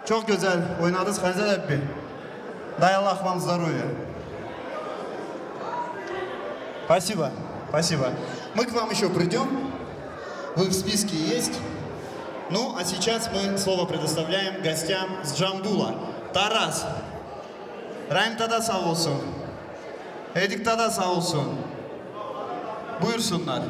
Çok güzel oynadınız Hanzade abi. Дай Аллах вам здоровья. Спасибо, спасибо. Мы к вам еще придем. Вы в списке есть. Ну, а сейчас мы слово предоставляем гостям с Джамбула. Тарас. Райм Тада sağ olsun. Edik Tada sağ olsun. Buyursunlar.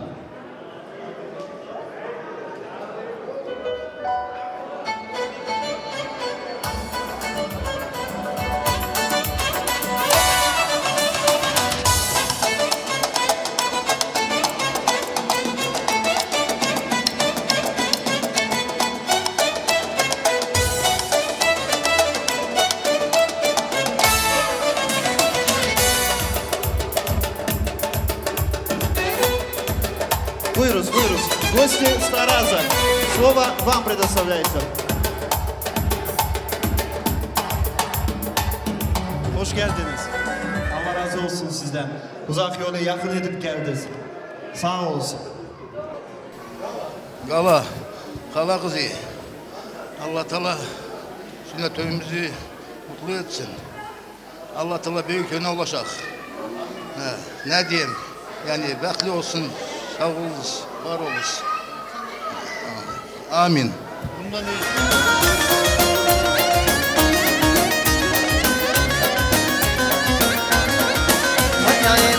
Buyuruz, buyuruz. Гости с Тараза. Слово вам предоставляется. Hoş geldiniz. Allah razı olsun sizden. Uzak yolu yakın edip geldiniz. Sağ olsun. Kala kızı. Allah Teala sünnetimizi mutlu etsin. Allah Teala büyük öne ulaşak. Ne diyeyim? Yani bekli olsun, sağ olunuz, var olunuz. Amin. Bundan iyi.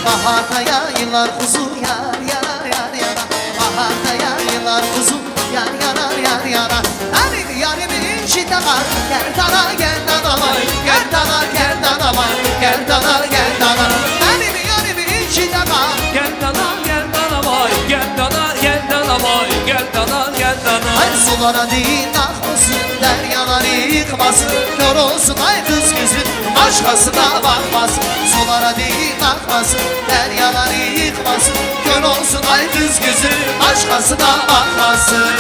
Baharda yayılar kuzu yar yara yar yara. Baharda yayılar kuzu yar yara yar yara. Hani yarimi şitakar gerdana gerdana vay gerdana gerdana vay gerdana gerdana. Hani yarimi şitakar Gerdana gerdana vay gerdana gerdana vay gerdana gerdana. ay sulara değil akmasın deryaları yıkmasın kör olsun ay kız gözün başkasına bakmasın. Sulara değil akmasın deryaları yıkmasın kör olsun ay kız gözün başkasına bakmasın.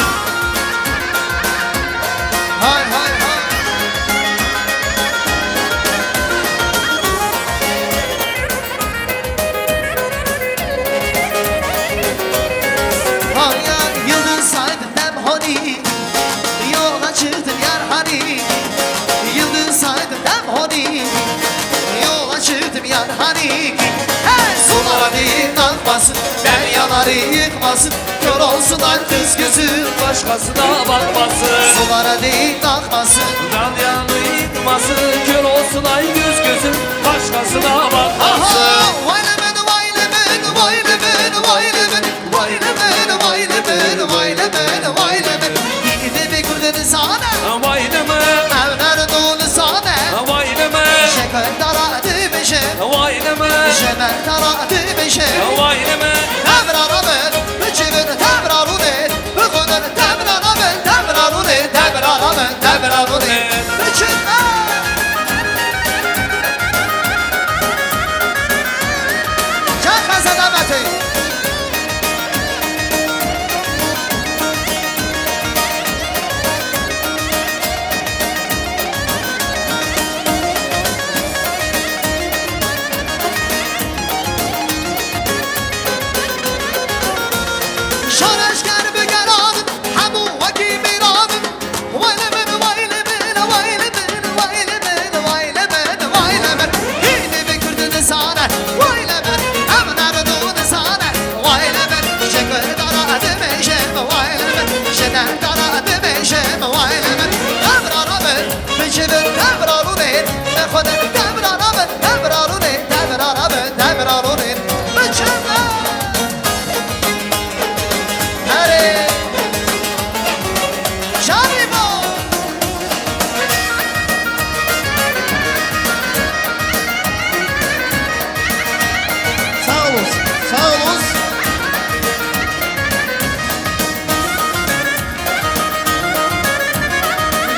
Hay hay hay. Hay ya yıldız aydın dem honi yola çıktım yar hani. Yıldız aydın dem honi yola çıktım yar hani. Hey sulara değil akmasın deryaları yıkmasın kör olsun ay kız gözü Başkasına bakmasın. sulara değil akmasın. Dalyanı yıkmasın. Kör olsun ay göz gözüm. Başkasına bakmasın. Aha vay lemen vay lemen vay lemen vay lemen vay lemen vay lemen vay lemen vay lemen. Gidi bir kurdun sana Vay deme. evler dolu sana Vay deme. şeker daradı beşe Vay deme. şeker daradı beşe. Vay deme. Tebrara ben üçümün tebrarı ne bugünün tebrara ben tebrarı ne tebrara ben tebrarı ne üçün Can kazana batı. Şareşker bügeradın hamu vaki miradın. Vay lemen vay lemen vay lemen vay lemen vay lemen vay lemen. Yine bir kurdun sana vay lemen evler dolu sana vay lemen. Şeker daradı meşem vay lemen şeker daradı meşem vay lemen. Tebrara ben meşemin tebrarı ne ne kadar tebrara ben tebrarı ne tebrara ben tebrarı ne meşem. Hare Şaribo Sağ olun, sağ olun.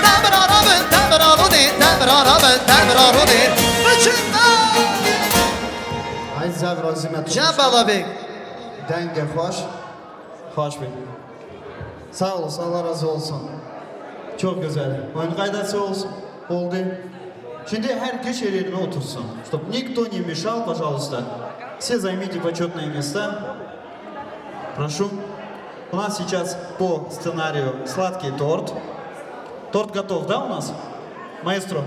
Tebrara ben tebrarı ne tebrara ben tebrarı ne meşem. Ay zavrazimet. Cembala bey Denge hoş. Hoş bey. Sağ olasın, Allah razı olsun. Çok güzel. Oyun kaydası olsun. Oldu. Şimdi herkes yerine otursun. Чтобы никто не мешал, пожалуйста. Все займите почетные места. Прошу. У нас сейчас по сценарию сладкий торт. Торт готов, да, у нас? Маэстро,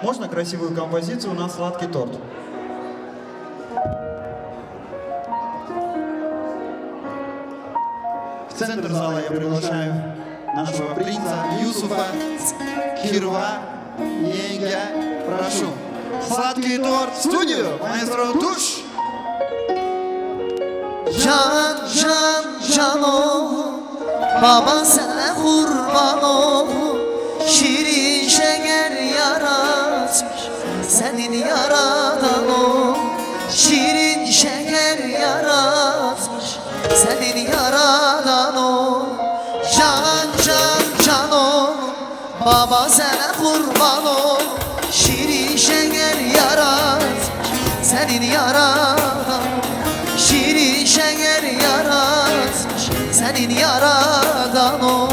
можно красивую композицию на сладкий торт? В центр зала я приглашаю нашего принца Юсуфа Кирва Енге. Прошу. Сладкий торт в студию. Маэстро Туш. Can can can o Baba sana kurban ol Şirin şeker yaratmış Senin yaradan o Şirin şeker yaratmış Senin yaradan o Can can can o Baba sana kurban ol Şirin şeker yaratmış Senin yaradan o Şirin şeker yaratmış Senin yaradan o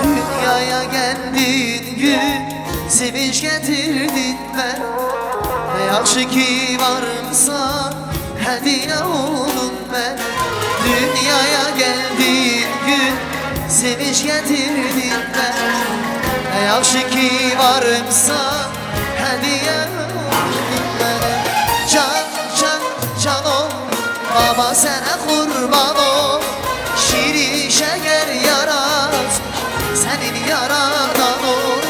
Dünyaya geldiğin gün Sevinç getirdin ben Ne yakşı ki varımsa Hediye oldum ben Dünyaya geldiğin gün Sevinç getirdin ben Ne yakşı ki varımsa Hediye oldum ben Can can can ol Baba sana kurban ol Şirin şeker yaratmış Senin yaradan ol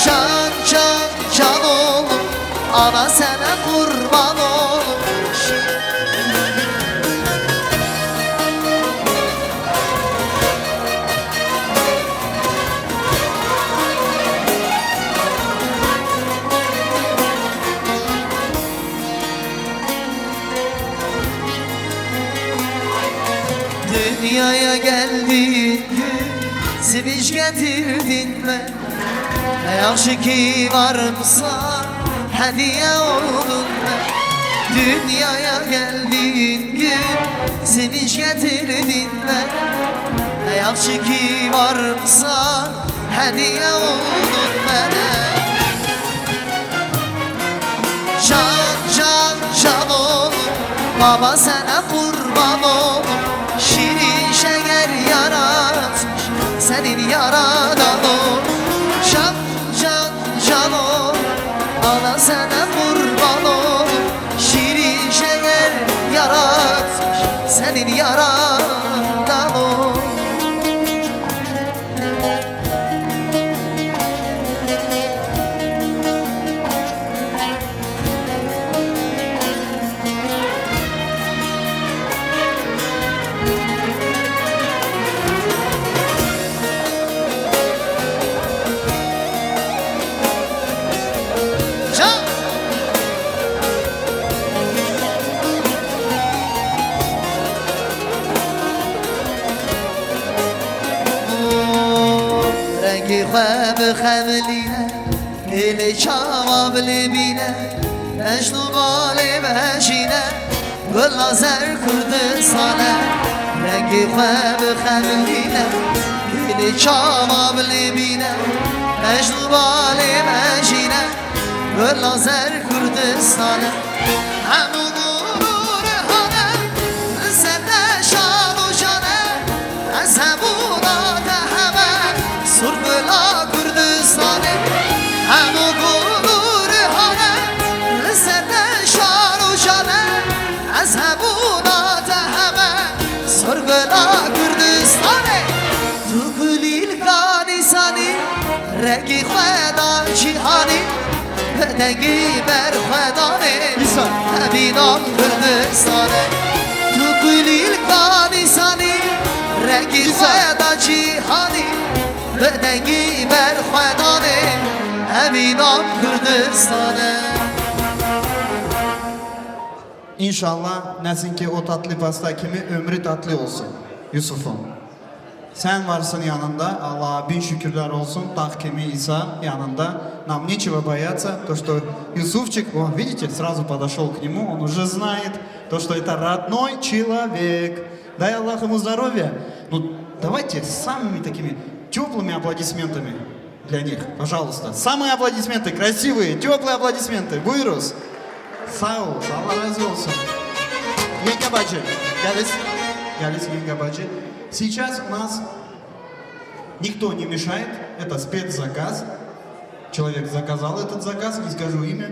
Can can can ol Ana sana kurban ol Dünyaya geldiğin gün Sevinç getirdin ben Ne yakşı ki varımsa Hediye oldum ben Dünyaya geldiğin gün Sevinç getirdin ben Ne yakşı ki varımsa Hediye oldum ben Can can can ol Baba sana kurban ol Şirin şeker yaratmış Senin yaradan ol Can can can ol Ana sana kurban ol Şirin şeker yaratmış Senin yaradan ol Can rengi خواب خملینه دل چاواب لبینه مجنو بالی بهشینه گل نظر کردستانه rengi خواب خملینه دل چاواب لبینه مجنو بالی بهشینه گل نظر کردستانه همون غرور هانه سده شان و جانه از همونات همه سربلا کردستانه همو گلور هانه سده شان و جانه از همونات همه سربلا کردستانه تو گلیل کانیسانی رنگی خدا جیهانی بدنگی بر خدانه همینام کردستانه تو گلیل کانیسانی رنگی خدا جیهانی بدنگی بر خدانه همینام کردستانه İnşallah nesinki o tatlı pasta kimi ömrü tatlı olsun Yusuf'um. Sen varsın yanında, Allah'a bin şükürler olsun, так kimi İsa yanında. Нам нечего бояться, то что Юсуфчик, о, видите, сразу подошел к нему, он уже знает, то что это родной человек. Дай Аллах ему здоровья. Ну, давайте с самыми такими теплыми аплодисментами для них. Пожалуйста. Самые аплодисменты, красивые, теплые аплодисменты. Buyuruz. Sağ ol, Allah razı olsun. Yenga bacı, Галис Yenga bacı. Сейчас у нас никто не мешает. Это спецзаказ. Человек заказал этот заказ, не скажу имя.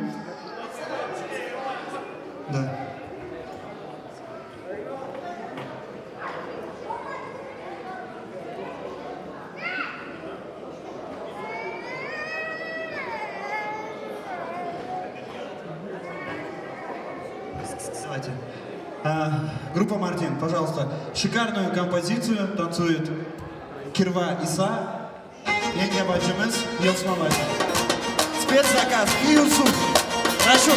Да. Кстати, группа Мартин, пожалуйста, шикарную композицию танцует Кирва Иса, Yenga bacımız Yosma bacı. Спецзаказ и Юсуф. Прошу.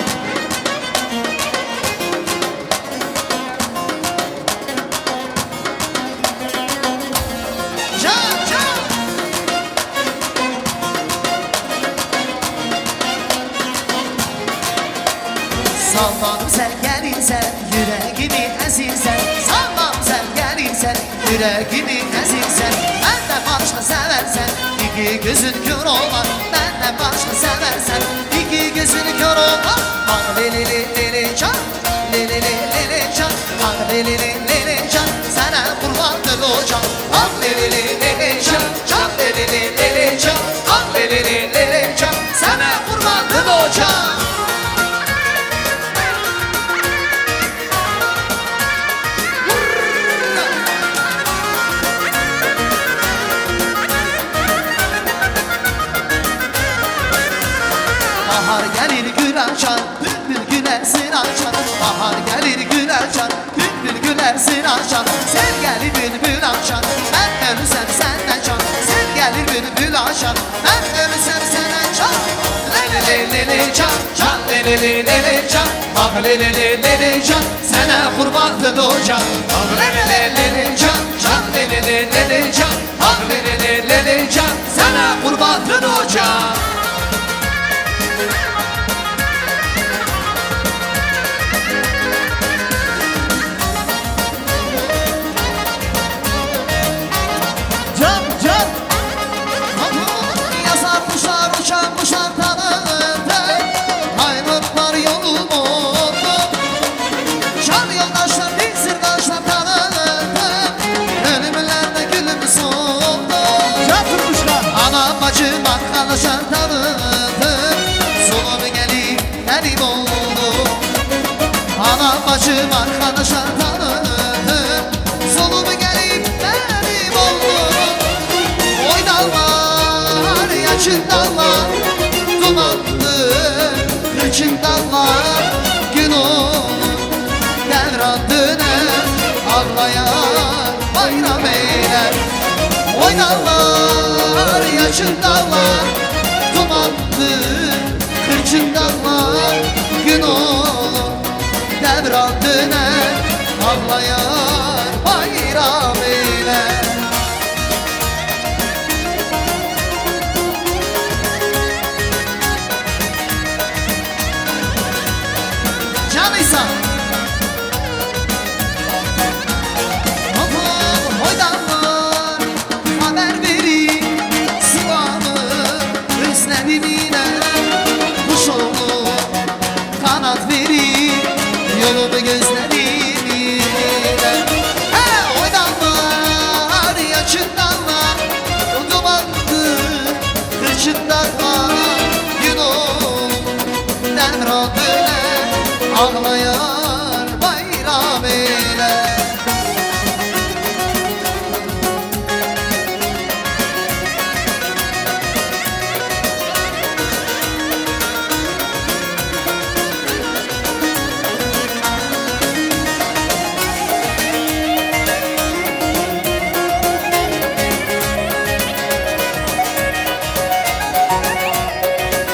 Sallanım sen gelirsen, yüreğimi ezirsen. Sallanım sen gelirsen, yüreğimi ezirsen. Benden başka seversen, iki gözün kör olmaz. Benden başka seversen, iki gözün kör olmaz. Ah lili lili can, lili lili can. Ah lili lili can, sana kurbandır o can. Ah lili lili can, can lili lili can. Ah lili lili can, sana kurbandır o can. Bahar gelir gül açar, bülbül gülersin açar. Bahar gelir gül açar, bülbül gülersin açar. Sen gelir bülbül açar, ben ölürsem senden çal. Sen gelir bülbül açar, ben ölürsem senden çal. Lili lili çal, çal lili lili çal. Bak lili lili çal, sana kurbandır o can. Bak lili lili çal, çal lili lili çal. Bak lili lili çal, sana kurbandır o can. Yazarmışlar uçanmışlar tanıdı. Ayrılıklar yolum oldu. Şan yoldaşlar bir sırdaşlar tanıdı. Ölümlerde gülüm soldu. Anam bacım arkadaşlar tanıdı. Solum gelip elim oldu. Anam bacım arkadaşlar tanıdı. Solum gelip elim oldu. Oy dallar, yaşın dallar, dumanlı kırçın dallar. Gün olur, devran döner, ağlayan bayram eyler. Oy dallar, yaşın dallar, dumanlı kırçın dallar. Gün olur, devran döner, ağlayan bayram eyler. Canıysa Hoydanlar haber verin Sıvamı özlemimine. Kuş oldu kanat verin yolumu gözlerimine. Hoydanlar yaşındanlar, dumanlı kırçındanlar. Gün olur devran döner, ağlayan bayram eyler.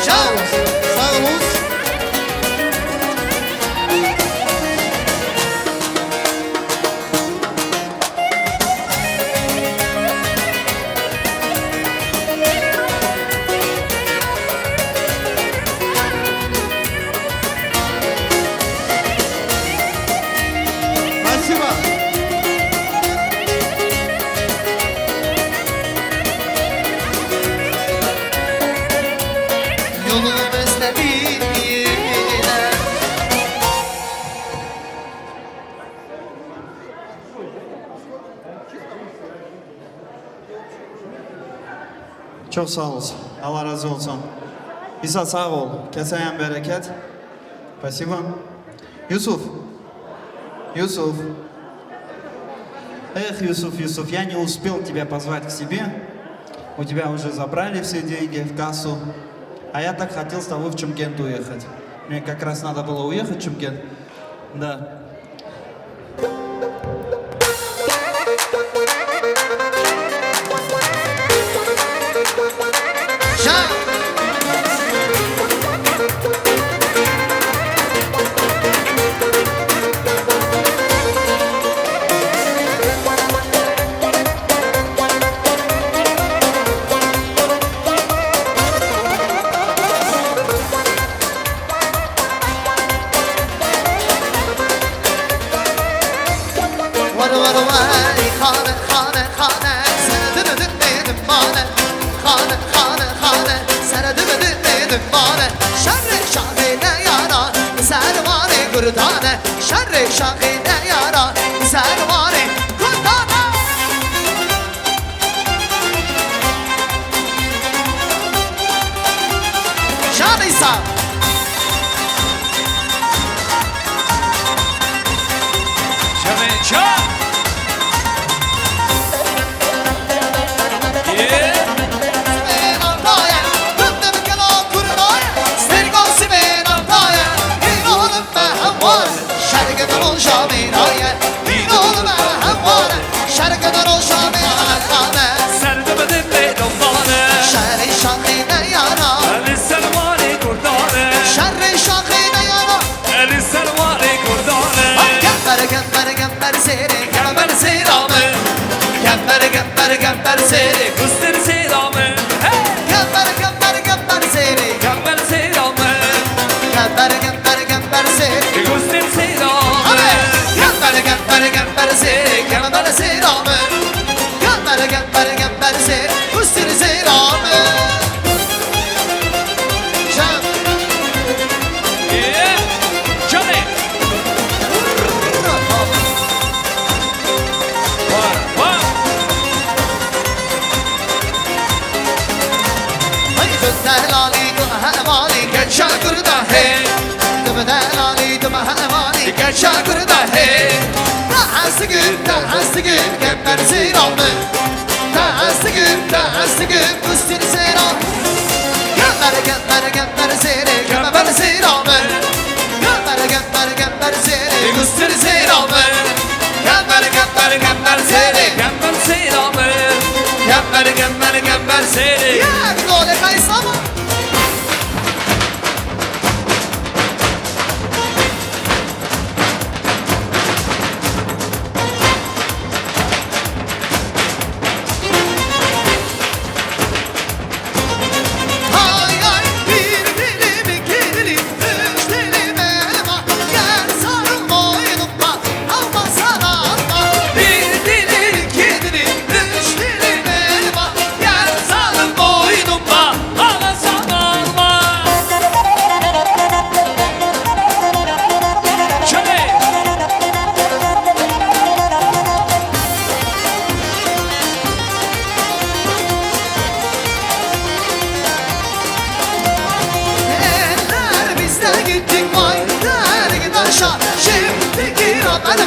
Sağ olun. Sağ olun. Спасибо. Çok sağ olasın. Allah razı olsun. İsa sağ ol. Keseyim bereket. Спасибо. Yusuf. Yusuf. Эх, Юсуф, я не успел тебя позвать к себе. У тебя уже забрали все деньги в кассу. А я так хотел с тобой в Чимкент уехать. Мне как раз надо было уехать в Чимкент. Да. Şerri şahine yara servari kurdane Şanıysa Şameça Şarkıda hey Dahası gün Kemper selamı Dahası gün Üstünü selam Kemper seni Kemper selamı Kemper seni Üstünü selamı Kemper seni Kemper selamı Kemper seni Ya bir gole kaysama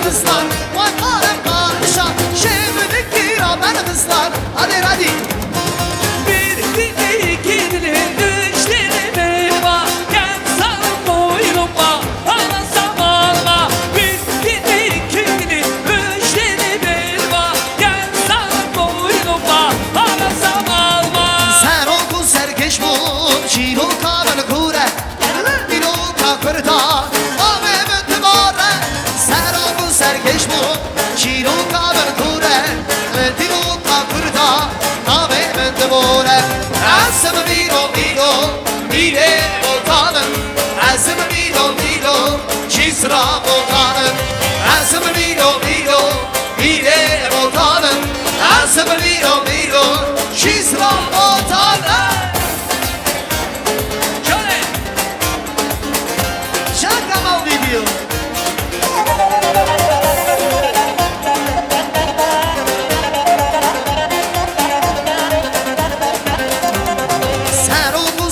kızlar Vay alem karışa Şevdeki ramen kızlar Hadi hadi Bir dili, iki dili, üç dili benim Gel sarıl boynuma, ağlasam ağlama Bir dili, iki dili, üç dili benim Gel sarıl boynuma, ağlasam ağlama Sen oku serkeş bul Çiğ kanını kure Bir oka kırta Ave mütebare Sen oku serkeş bul Çiğ kanını kure Bir oka kırta Ave mütebare Asım milo Mire voltanın Asım milo Çizra voltanın Asım milo Mire voltanın Asım milo Çizra voltanın Şöyle Şaka mal video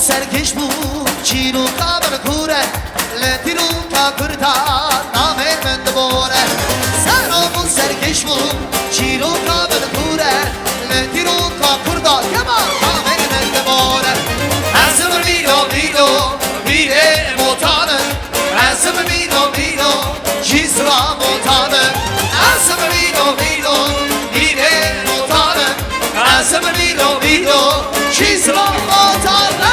سرکش بود چیرو قبل کوره لطیرو کپرتا نامه من دباره سرامون سرکش بود چیرو قبل کوره لطیرو کپرتا یما نامه من دباره ازم میرو میره موتانه ازم میرو چیزرا موتانه ازم میرو میره موتانه ازم میرو چیزرا موتانه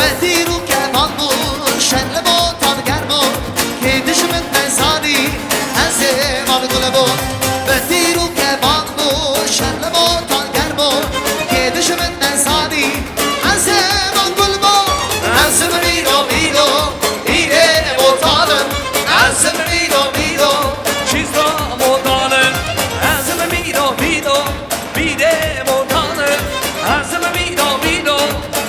مهدی رو کمان بود شنل موتان گرمون که دشمن نزانی از مال گله بود مهدی رو کمان بود شنل موتان گرمون که دشمن نزانی از مال گل بود از میرو میره موتانه از میرو چیز را مدانه ازم میرو میره مدانه ازم میرو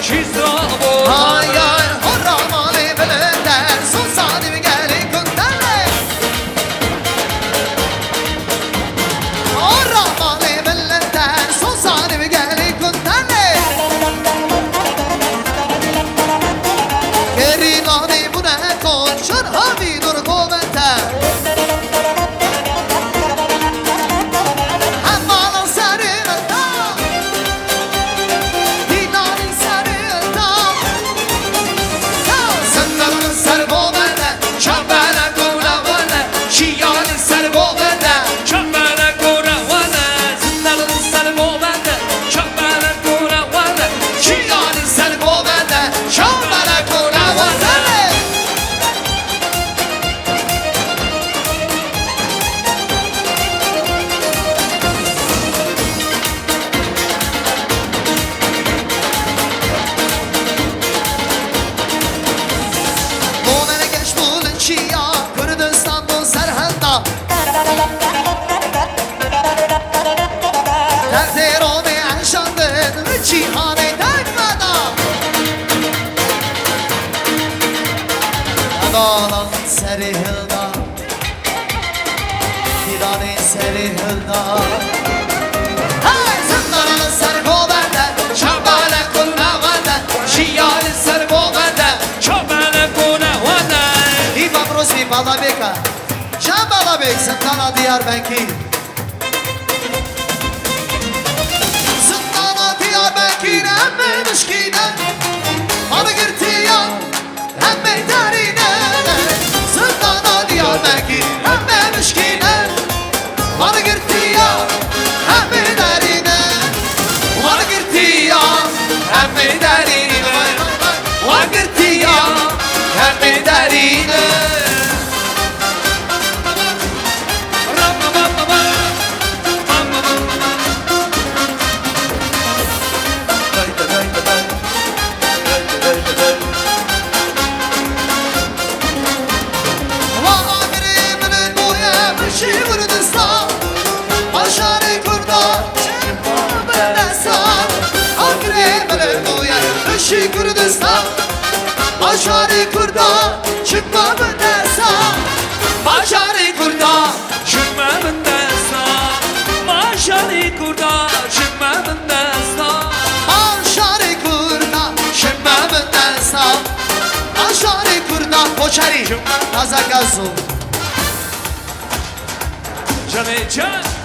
چیز را مدانه Ay ay horramane belender susani mi geli kundanle Horramane belender susani mi geli kundanle Gerinani bu ne kon şarhavi dur kovente Hammalın sarılda Dinanın sarılda Sınırın sarıbovene Çambara koravane şiyanın sarıbovene Çambara koravane Zindanın sarıbovene Çambara koravane şiyanın sarıbovene Şambara koravane Momene geç bulun çiya Kürdistan bu serhanda Terterone enşandın Cihane takmada Adalan serihilda Dilane serihilda Hey zindanın sergovende Şambale kulnavende Şiyanın sergovende Çambara koravane İvan Rosi Balabeka Can Balabek Zindana Diyarbakır Zindana Diyarbakır Emme müşkine Bana girtiya Emme derine Zindana Diyarbakır Emme müşkine Bana girtiya Emme derine Bana girtiya Emme derine Bana girtiya Emme derine Vahagrimin boya Müşi Kürdistan Aşarı kurda Çıkma bendestan Vahagrimin boya Müşi Kürdistan Aşarı kurda Çıkma bendestan Aşarı kurda Çıkmamın desta Maşali kurda Çıkmamın desta Aşarı kurda Çıkma bendestan Aşarı kurda Koçari Nazakazu Canı can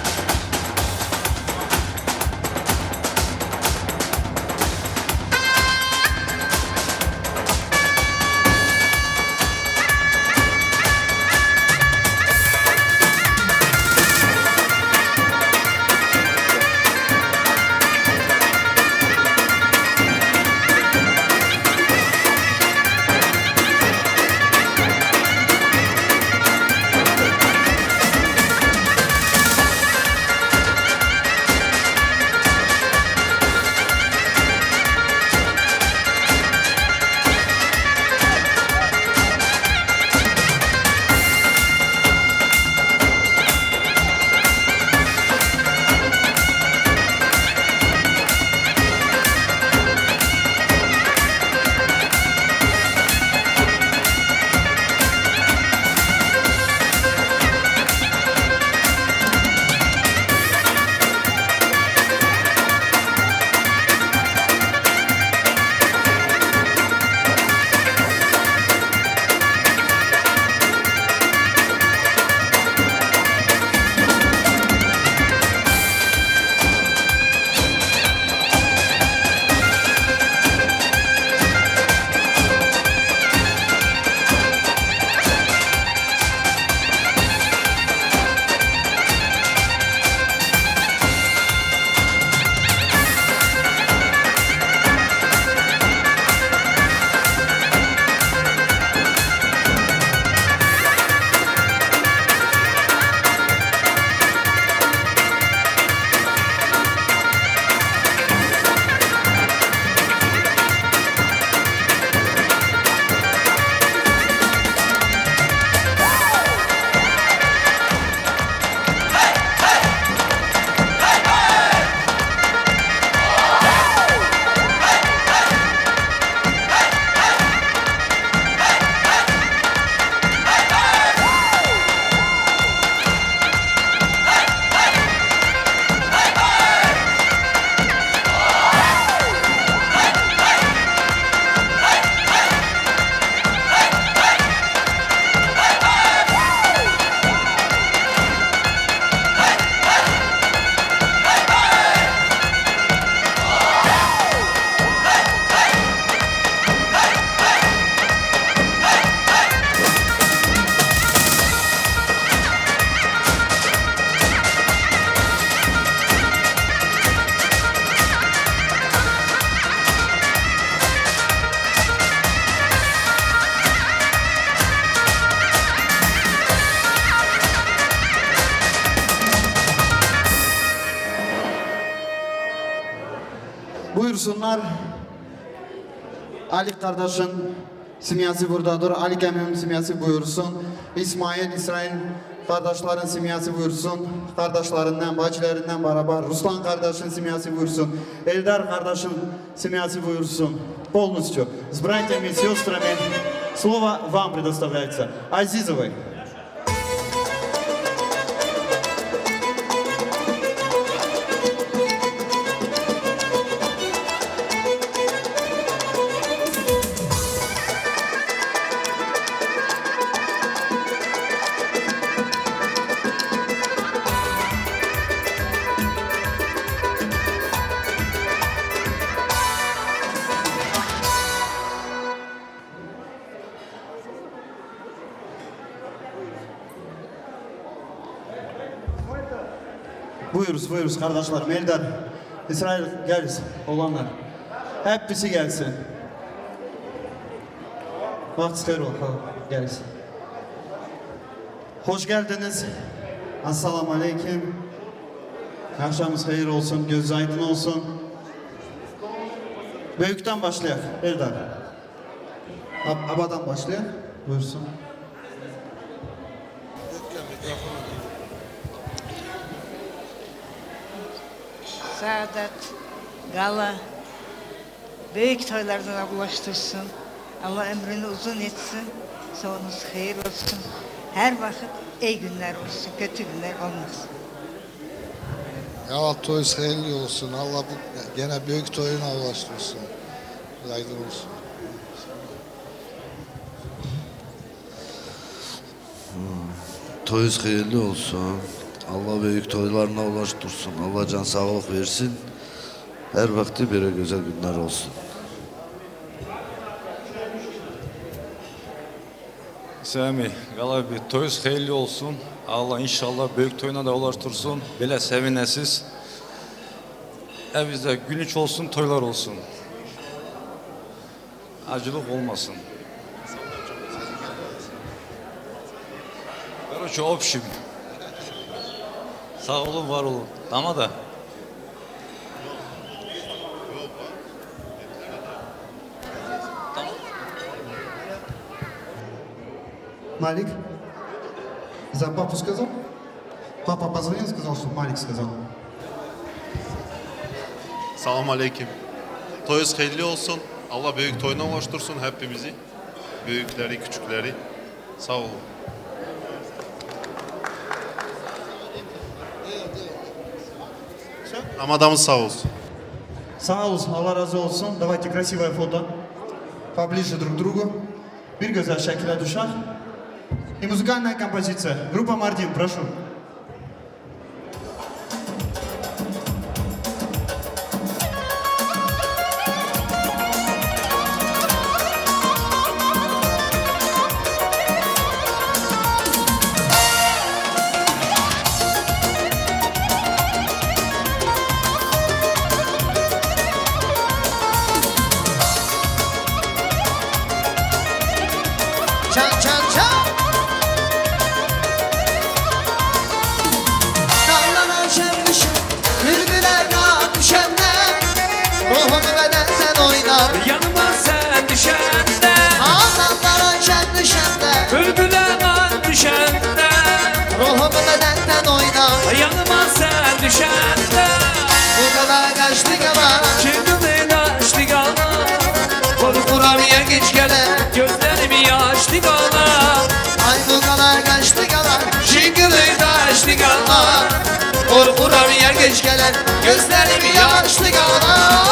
Buyursunlar. Ali kardeşin simyası buradadır. Ali Gemim'in simyası buyursun. İsmail, İsrail kardeşlerin simyası buyursun. Kardeşlerinden, bacılarından beraber. Ruslan kardeşin simyası buyursun. Eldar kardeşin simyası buyursun. Полностью. С братьями и сестрами. Слово вам предоставляется. Азизовой. Buyuruz kardeşlerim. Eldar, İsrail gelsin. Olanlar. Hepsi gelsin. Vakti hayır ol. Gelsin. Hoş geldiniz. Assalamu aleyküm. Akşamınız hayır olsun. Gözü aydın olsun. Büyükten başlayalım. Eldar. Abadan başlayalım. Buyursun. Saadet, Gala, büyük toylarına ulaştırsın. Allah ömrünü uzun etsin. Sonunuz hayır olsun. Her vakit iyi günler olsun, kötü günler olmasın. Ya toy hayırlı olsun. Allah gene büyük toyuna ulaştırsın. Hayırlı olsun. Toyuz hayırlı olsun. Allah büyük toylarına ulaştırsın. Allah can sağlık versin. Her vakti böyle güzel günler olsun. Sami, gala bir toyuz hayırlı olsun. Allah inşallah büyük toyuna da ulaştırsın. Böyle sevinesiz. Evimizde gün iç olsun, toylar olsun. Acılık olmasın. Короче, общим. Sağ olun, var olun. Ama da. Малик? За папу сказал? Папа позвонил, сказал, что Малик сказал. Selamun Aleyküm. Toyuz hayırlı olsun. Allah büyük toyuna ulaştırsın hepimizi. Büyükleri, küçükleri. Sağ olun. Ramadamız sağ olsun. Sağ olsun, Allah razı olsun. Давайте красивое фото. Поближе друг к другу. Bir güzel şekilde düşer. И музыкальная композиция. Группа Мардин, прошу. Çan çan çan. Dağlara şemmişim, bülbüler rahat düşenler. Ruhum bedenden oynar. Yanıma sen düşende, Dağlara şem düşenler. bülbüle kan düşende. Ruhum bedenden oynar. Yanıma sen düşende, Bu kadar kaçtı gala. kendimi açtı gala. Korkur araya geç gele. Gözlerimi yaşlı gala. Ay bu kadar kaçtı gala. Şıngılı taşlı gala. Korkur araya geç gelen. Gözlerimi yaşlı gala.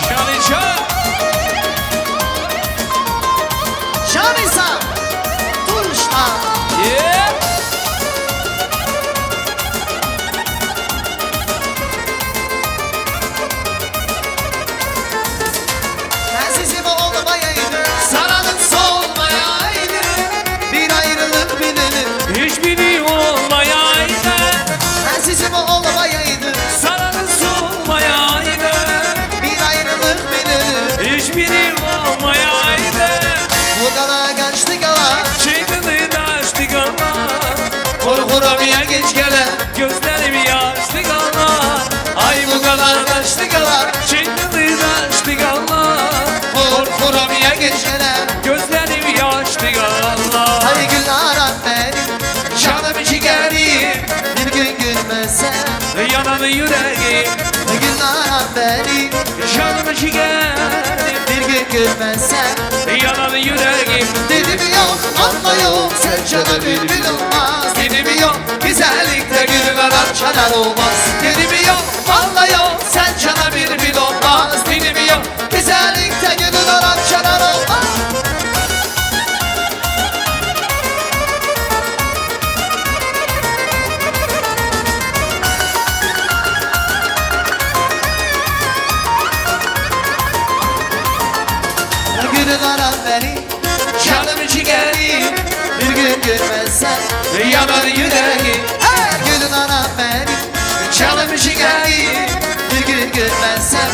Şanı şan. Şanisa. Turuşta. Yeah. Sensizim olmayaydı. Saranın solmayaydı. Bir ayrılık bilelim. Hiçbiri olmayaydı. Sensizim olmayaydı. Saranın solmayaydı. yüreğim Günaran beni Canım ciğerim bir gün görmezsen Yanar yüreğim Dedim yok ama yok sen cana bülbül olmaz Dedim yok Güzellikte gülün aran çanar olmaz Dedim yok vallahi yok sen cana bülbül olmaz Dedim yok Güzellikte gülün aran çanar olmaz Gülün aran beni Canım ciğerim bir gün görmezsen Yanar yüreğim Gülün aran beni Canım ciğerim bir gün görmezsen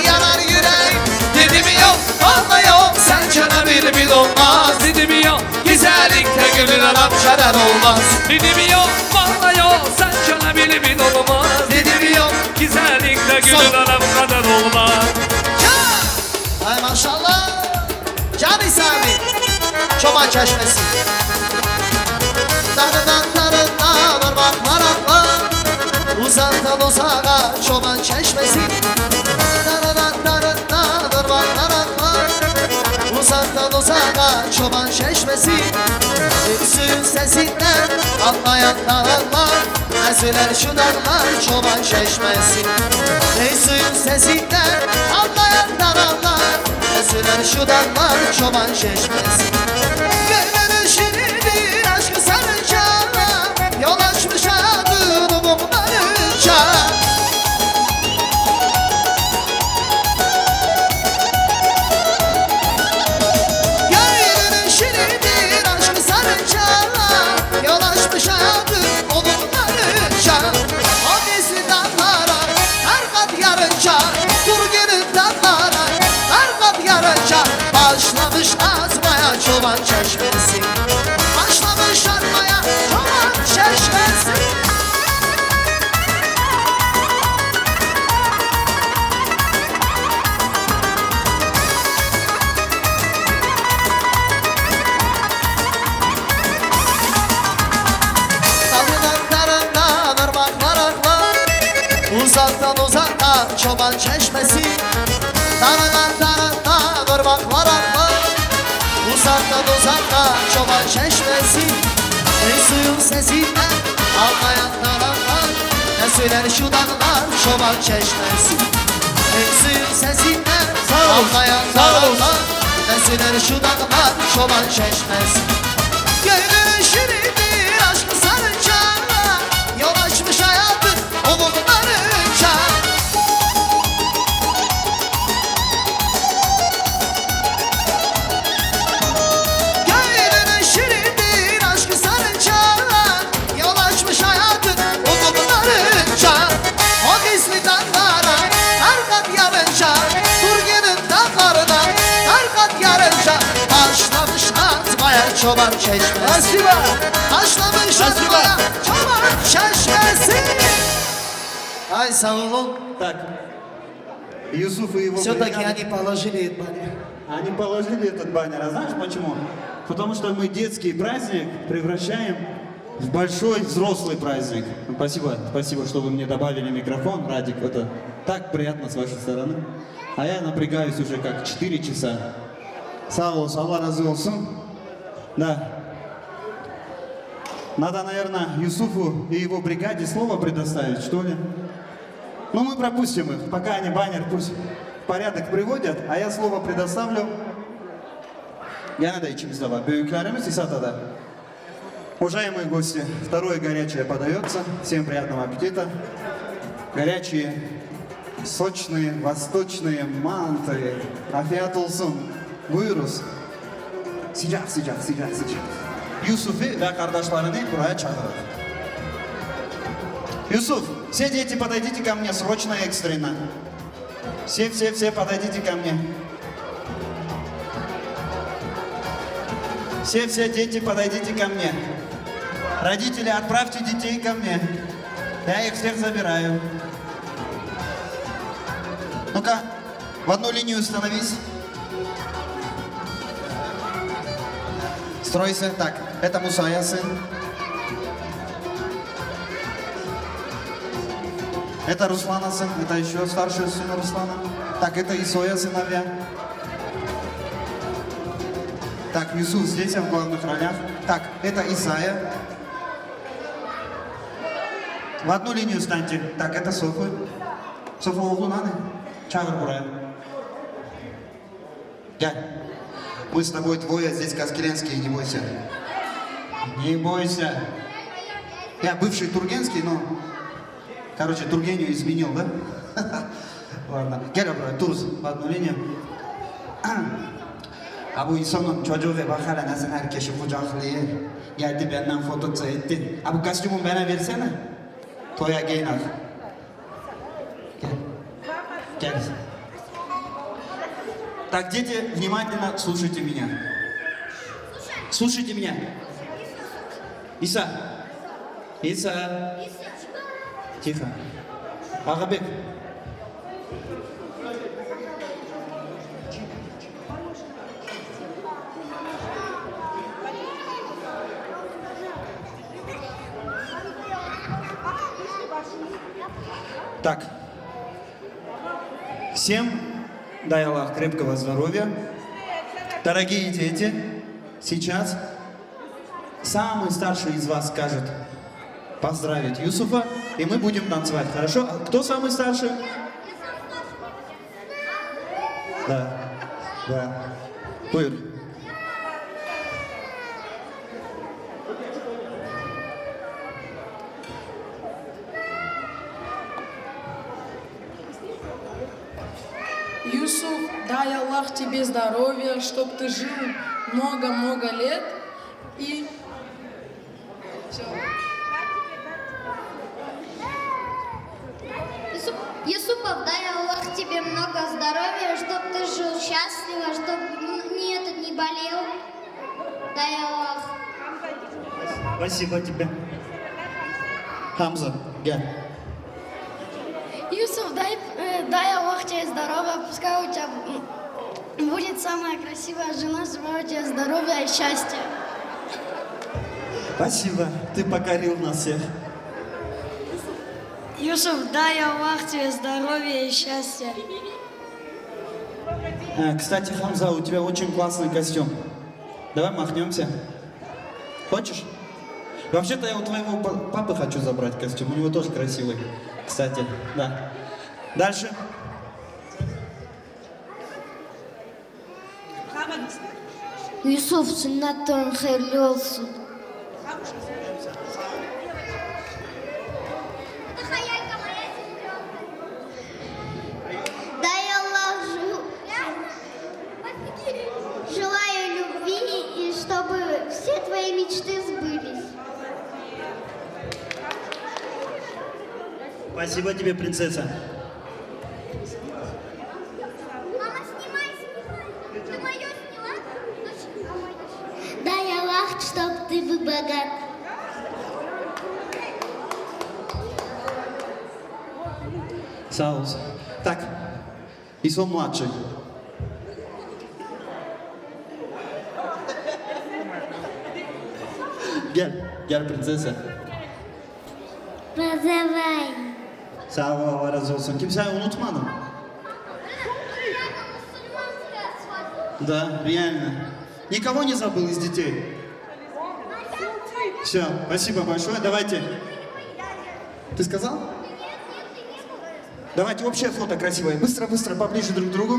yanar yüreğim Dedim yok Vallahi yok sen cana bülbül olmaz Dedim yok güzellikte gülün aram Çarar olmaz Dedim yok vallahi yok sen cana bülbül olmaz Dedim yok Güzellikte gülün aram kadar olmaz Can! Ay maşallah Can İsami Çoban Çeşmesi Darıdan darına varmaklar aklar Uzaktan uzağa Çoban Çeşmesi Darıdan darına varmaklar aklar Uzaktan uzağa Çoban Çeşmesi Suyun sesinden anlayan dağlar Eziler şu dağlar Çoban Çeşmesi Ey suyun sesinden anlayan dağlar Eziler şu dağlar Çoban Çeşmesi Gönlünün şirindir aşkı sarınca Yol açmış adın umumlarınca Gönlünün şirindir aşkı sarınca Yol açmış adın umumlarınca O gizli dağlara her kat yarınca Dur gelin dağlara her kat yarınca Başlamış azmaya çoban çeşmesi Başlamış armaya çoban çeşmesi Dalından darından ırmaklar aklar Uzaktan uzağa çoban çeşmesi Darından darından ırmaklar aklar Uzaktan uzağa çoban çeşmesi Ey suyun sesinden anlayan dağlar Ne söyler şu dağlar çoban çeşmesi Ey suyun sesinden anlayan dağlar Ne söyler şu dağlar çoban çeşmesi Gönlünün şirindir aşkı sarınca Yol açmış hayatın umumlarınca Gönlünün şirindir aşkı sarınca Yol açmış hayatın umumlarınca O gizli dağlara her kat yarınca Dur gelin dağlarına her kat yarınca Başlamış atmaya çoban çeşmesi Başlamış atmaya çoban çeşmesi Ay sağ olun Так, Юсуф и его Все-таки бригада, они положили этот баннер. они положили этот баннер. А знаешь почему? Потому что мы детский праздник превращаем в большой взрослый праздник. Спасибо, спасибо, что вы мне добавили микрофон, Радик. Это так приятно с вашей стороны. А я напрягаюсь уже как 4 часа. Sağ olsun, Allah razı olsun. Да. Надо, наверное, Юсуфу и его бригаде слово предоставить, что ли? Но мы пропустим их, пока они баннер пусть в порядок приводят, а я слово предоставлю. Gene de içimizde var. Büyüklerimiz İsata'da. Уважаемые гости, второе горячее подается. Всем приятного аппетита. Горячие, сочные, восточные манты. Afiyet olsun. Buyuruz. Sıcak sıcak sıcak sıcak. Yusuf'u ve kardeşlerini buraya çağırır. Юсуф, все дети подойдите ко мне срочно и экстренно. Все подойдите ко мне. Все дети подойдите ко мне. Родители, отправьте детей ко мне. Я их всех забираю. Ну-ка, в одну линию становись. Стройся. Так, это Мусая, сын. Это Руслана сын, это еще старший сын Руслана. Так, это Исоя сыновья. Так, Юсуф здесь, в главных ролях. Так, это Исайя. В одну линию станьте. Так, это Софа. Софа Оглунаны. Чагр Бурая. Гяль. Мы с тобой двое, здесь Каскеленские, не бойся. Не бойся. Я бывший Тургенский, но... Короче, Тургению изменил, да? Ладно. Гель, брат, Турз, в одну линию. Абу инсонun çocuğu ve bakar anasın herkesi kucaklıyor. Geldi benden foto etti. Abu kostümü bana versene. Toya giyin al. Gel. Gel. Так, дети, внимательно слушайте меня. Слушайте меня. Иса. Иса. Тихо. Агабек. Так. Всем дай Аллах крепкого здоровья. Дорогие дети, сейчас самый старший из вас скажет поздравить Юсуфа, и мы будем танцевать, хорошо? А кто самый старший? Да, да. Buyur. Юсуф, дай Аллах тебе здоровья, чтоб ты жил много-много лет и все. Юсупов, дай Аллах тебе много здоровья, чтоб ты жил счастливо, чтоб не болел. Дай Аллах. Спасибо тебе. Хамза, гель. Юсуф, дай Аллах тебе здоровья, пускай у тебя будет самая красивая жена, желаю тебе здоровья и счастья. Спасибо, ты покорил нас всех. Юсуф, дай Аллах тебе здоровья и счастья. Кстати, Хамза, у тебя очень классный костюм. Давай махнемся. Хочешь? Вообще-то я у твоего папы хочу забрать костюм. У него тоже красивый. Кстати, да. Дальше. Юсуф, сүннәттен хәйрле olsun. Дай Аллах желаю любви и чтобы все твои мечты сбылись. Спасибо тебе, принцесса. Мама, снимай. Ты моё сняла? Дай Аллах, чтоб ты был богат. Саус. Так, Исо младший. Gel принцесса. Позывай. Sağ ol, Allah razı olsun. Kimseyi unutmadım. Да, реально. Никого не забыл из детей? Все, спасибо большое. Давайте. Ты сказал? Давайте общее фото красивое. Быстро, поближе друг к другу.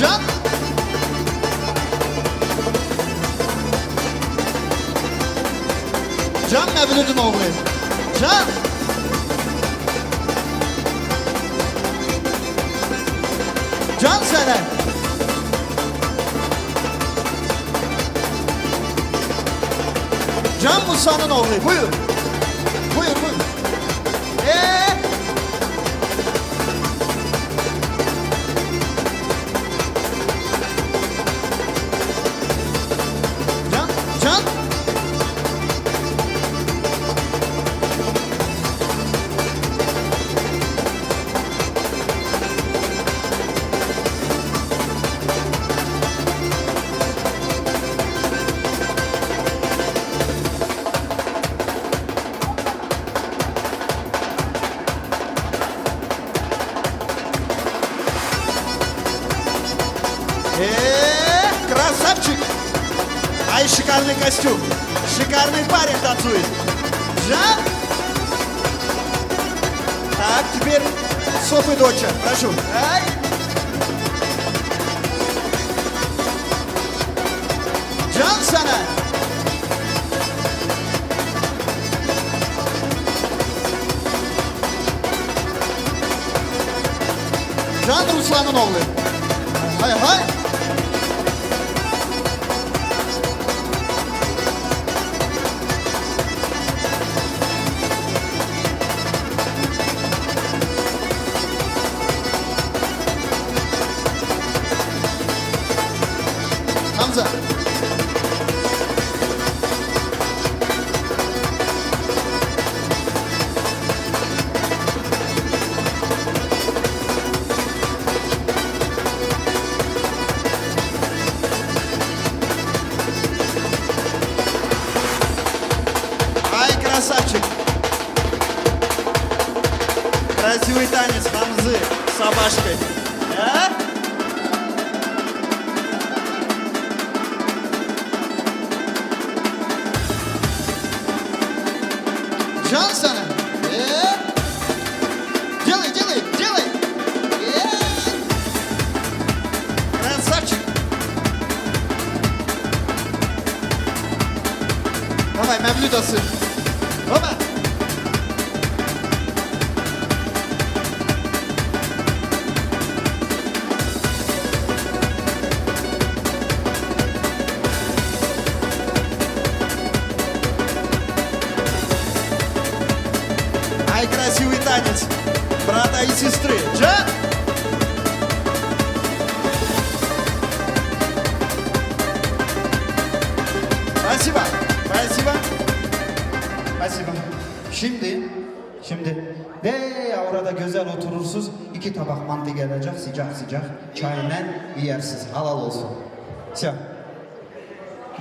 Can. Can Mevlüt'ün oğlu. Can. Can sana. Can Musa'nın oğlu. Buyur. Buyur buyur. Can, Can. Красавчик! Ай, шикарный костюм! Шикарный парень танцует! Жан! Так, теперь Софы доча, прошу. Ай! Can sana! Can Ruslan'ın oğlu. Hay hay! Hamza. Ай, красавчик. Красивый танец Хамзы с собачкой. А? Can sana. Делай, делай, делай. Красавчик. Давай, Mevlüt asıl. Опа. Ай, красивый танец брата и сестры. Жан! Спасибо, спасибо, спасибо. Şimdi ve orada güzel oturursunuz. 2 tabak mantı gelecek sıcak sıcak. Çayla yersiniz. Halal olsun. Все.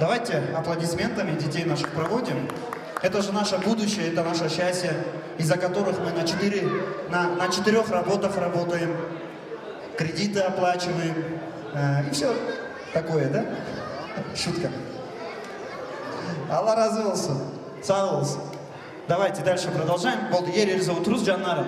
Давайте аплодисментами детей наших проводим. Это же наше будущее, это наше счастье, из-за которых мы на 4 работах работаем, кредиты оплачиваем и все такое, да? Шутка. Allah razı olsun. Sağ olsun. Давайте дальше продолжаем. Болды yer yerize otururuz canlarım.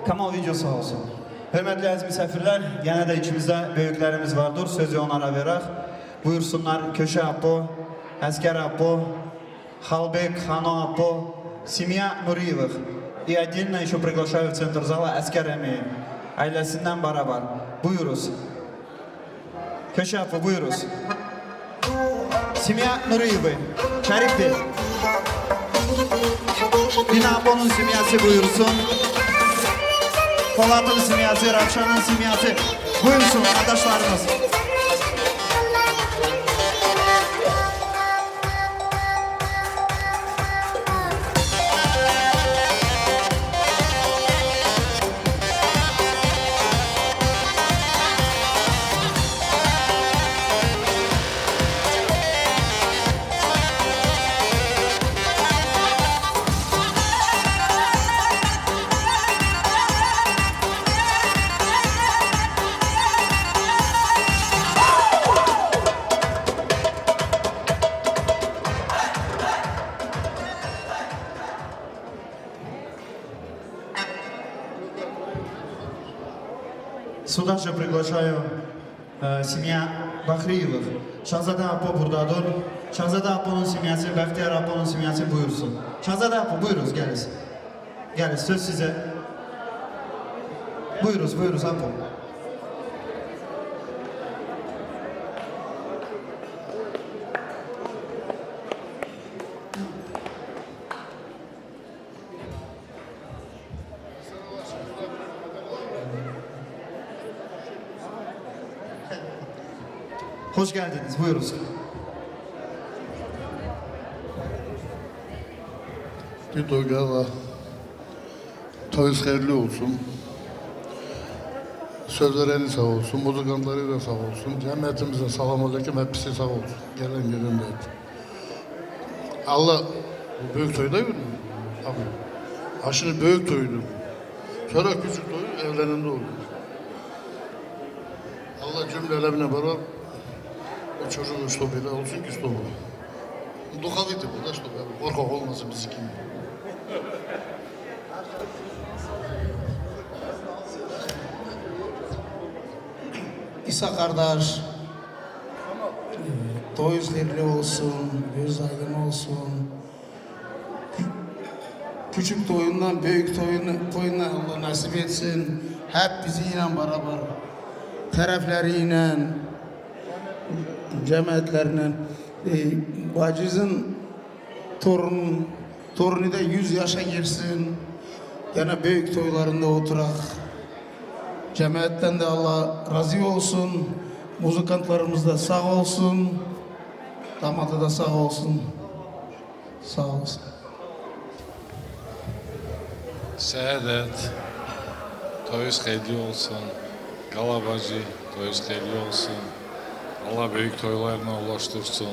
Kamal videosu olsun. Hörmətli əziz misafirlər, yenə də içimizdə böyüklərimiz vardır. Sözü onlara verək. Buyursunlar Köşə Apo, Əskər Apo, Халбек, Хано Апо, семья Нуриевых. И отдельно еще приглашаю в центр зала Әскер Əməyi. Ailəsindən barabar. Buyuruz. Köşə Apo, buyuruz. Семья Нуриевы. Şərif Bey. Dina Apo'nun семьясы buyursun. Polat'ın simyası, Ravşan'ın simyası. Buyursun arkadaşlarımız. Сюда же приглашаю семья Бахриевых. Шахзада Апо бурadadır. Şahzade Apo'nun simyası, Bəxtiyar Apo'nun simyası buyursun. Şahzade Apo buyuruz gəliz. Gəliz söz sizə. Buyuruz Apo. Hoş geldiniz, buyuruz. Tito Gala, toyuz hayırlı olsun. Sözleriniz sağ olsun, muzikantları da sağ olsun. Cemiyetimize selam aleyküm, hepsi sağ olsun. Gelen gelen de. Allah, bu büyük toy değil mi? Abi. Aşırı büyük toydu. Sonra küçük toy evlerinde oldu. Allah cümlelerine beraber o çocuğun stopuyla olsun ki stopu. Duhavıydı bu da stopu. Korkak olmasın bizi kim? İsa kardeş, toyuz hayırlı olsun, göz aydın olsun. Küçük toyundan büyük toyuna Allah nasip etsin. Hep biziyle beraber, taraflarıyla, cemaatlerine. Bacızın torunu da 100 yaşa girsin. Gene büyük toylarında oturak. Cemaatten de Allah razı olsun. Muzikantlarımız da sağ olsun. Damadı da sağ olsun. Sağ olsun. Saadet, toyuz hayırlı olsun. Galabacı, toyuz hayırlı olsun. Allah büyük toylarına ulaştırsın.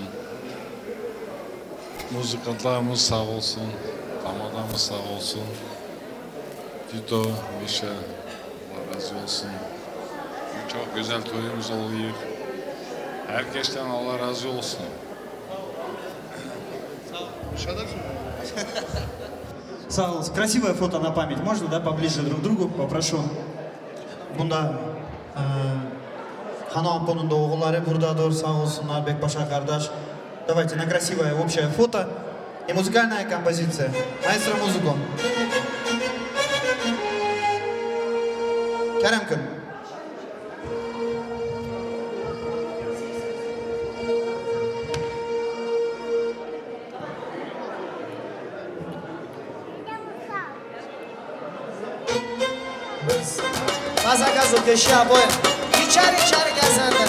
Muzikantlarımız sağ olsun. Damadımız sağ olsun. Tito, Mişa, Allah razı olsun. Çok güzel toyumuz oluyor. Herkesten Allah razı olsun. Sağ olun. Красивое фото на память. Можно, да, поближе друг к другу? Попрошу. Bunda Хано Апо'nun da oğulları buradadır. Sağ olsunlar. Бекбаша kardeş. Давайте на красивое общее фото и музыкальная композиция. Маэстро музыку. Kerem'cim. Biz Mazagazı köşeye boy. İçeri gezerler.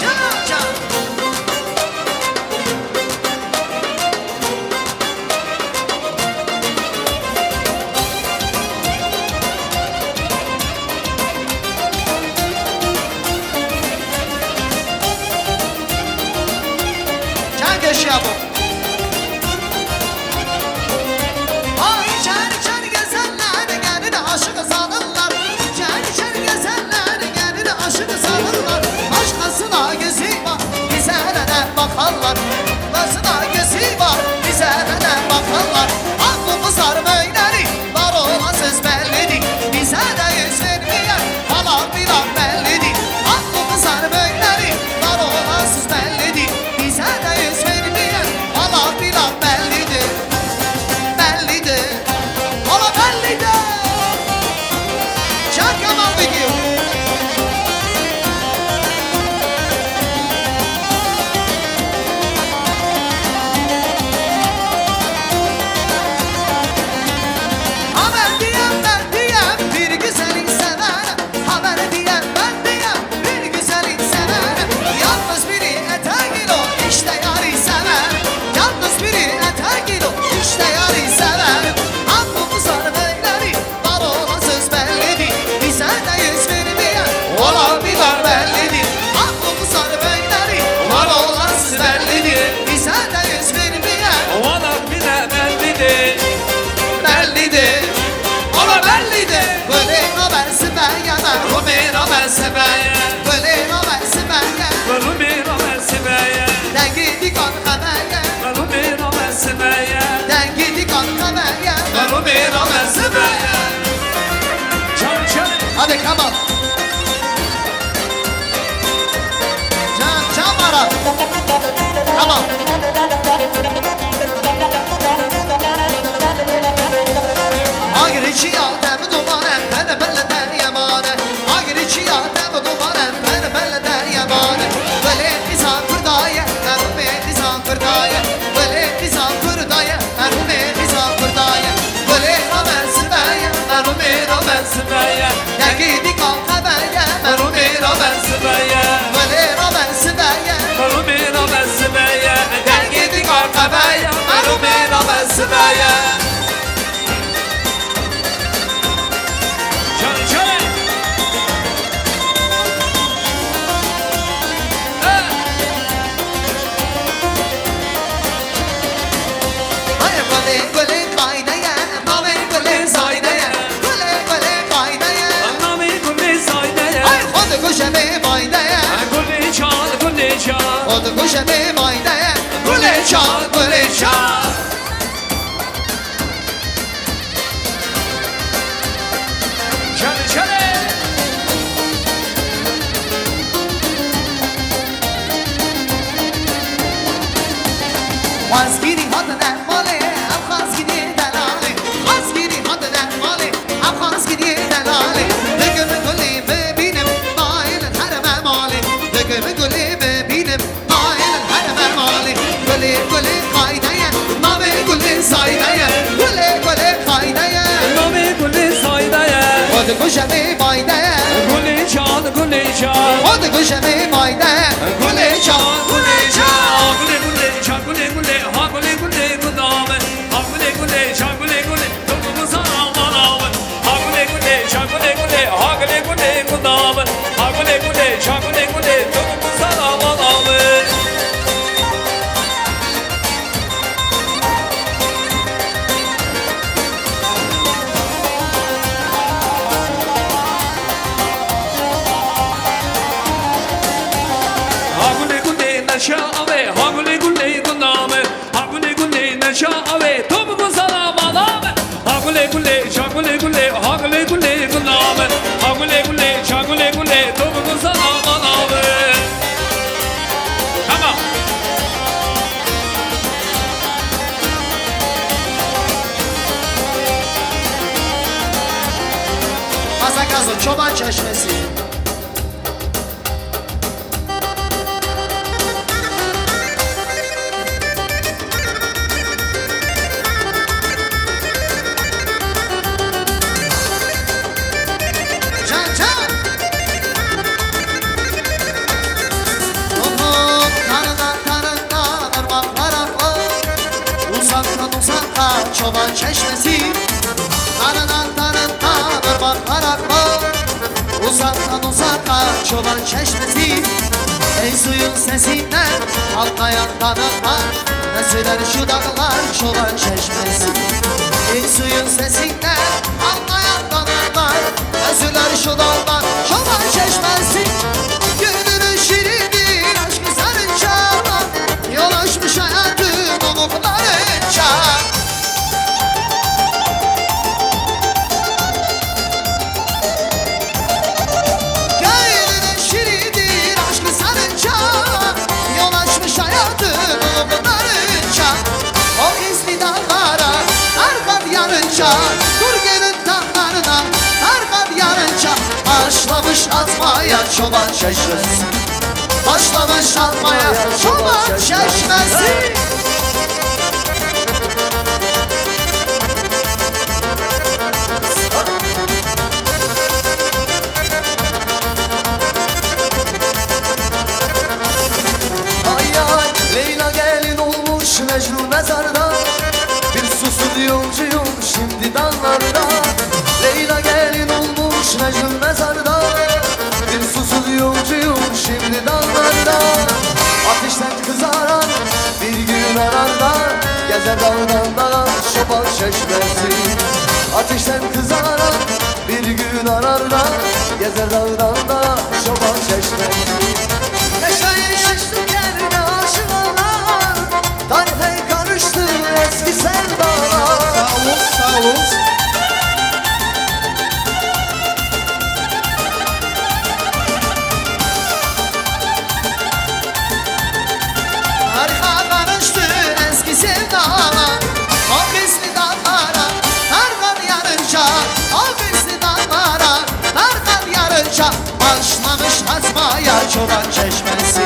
Can. Can köşeye boy. İçeri gezenler gelin aşık sanırlar. İçeri gezenler gelin aşık Hadi come on. Can Baran. Come on. Agir içi altem dumanem beni belleden yamane. Agir içi altem dumanem beni belleden yamane. Böyle insan kırdaye, merhume insan kırdaye. Böyle insan kırdaye, merhume insan kırdaye. Böyle ramen sıveye, merhume ramen sıveye. Ya gidi kalka beye, merhume ramen sıveye. Böyle ramen sıveye, merhume ramen sıveye. Ya gidi kalka beye, merhume ramen sıveye. Odu kuşemi maydaya, gule çal, gule çal. Çale çale. Vazgiri hadden mali, afazgiri delali. Vazgiri hadden mali, afazgiri delali. Dökümü gülümü benim, mailin hereme mali. Dökümü gülümü benim, mailin hereme mali. Güle güle kaydaya, mavi güle saydaya. Güle güle kaydaya, Nami gule saydaya. odu kuşemi maydaya. Gule çal, gule çal. Odu kuşemi maydaya, gule çal, gule çal. Gule gule çal, gule gule. Ha gule gule gudame. Ha gule gule çal, gule gule. Topumu sana manavı. Ha gule gule çal, gule gule. Ha gule gule gudame. Ha gule gule çal, gule gule. Topumu sana manavı. Hagule gule naşa ave, hagule gule gundame, hagule gule naşa ave, topumu sana manave. Hagule gule, çagule gule, hagule gule gundame, hagule gule, çagule gule, topumu sana manave. Tamam. Masakazo çoban çeşmesi. Can can. Oğlum tanrıdan tanrıdan ırmaklara koy. Uzaktan uzakta çoban çeşmesi. Tanrıdan tanrıdan ırmaklara koy. Uzaktan uzakta çoban çeşmesi. Ey suyun sesinden anlayan tanıklar. Ne söyler şu dağlar çoban çeşmesi. Ey suyun sesinden anlayan tanıklar. Ne söyler şu dağlar çoban çeşmesi. Gönlünün şirindir aşkı sarınca. Yol açmış hayatın umuklarınca. Gönlünün şirindir aşkı sarınca. Yol açmış hayatın umuklarınca. O izli dağlara arkat yanınca. Dur gelin dağlarına arkat yanınca. Başlamış atmaya çoban çeşmesi. Başlamış atmaya çoban çeşmesi. Ay ay Leyla gelin olmuş Mecnun mezarda. Bir susuz yolcuyum şimdi dallarda. Leyla gelin olmuş Mecnun mezarda. Bir susuz yolcuyum şimdi dallarda. Ateşten kızaran bir gün ararlar. Gezer dağdan dağa çoban çeşmesi. Ateşten kızaran bir gün ararlar. Gezer dağdan dağa çoban çeşmesi. Yaşayın şaştı kendine aşık olan. Tarife karıştı eski sevdalar. Sağ olun, sağ olun. çoban çeşmesi.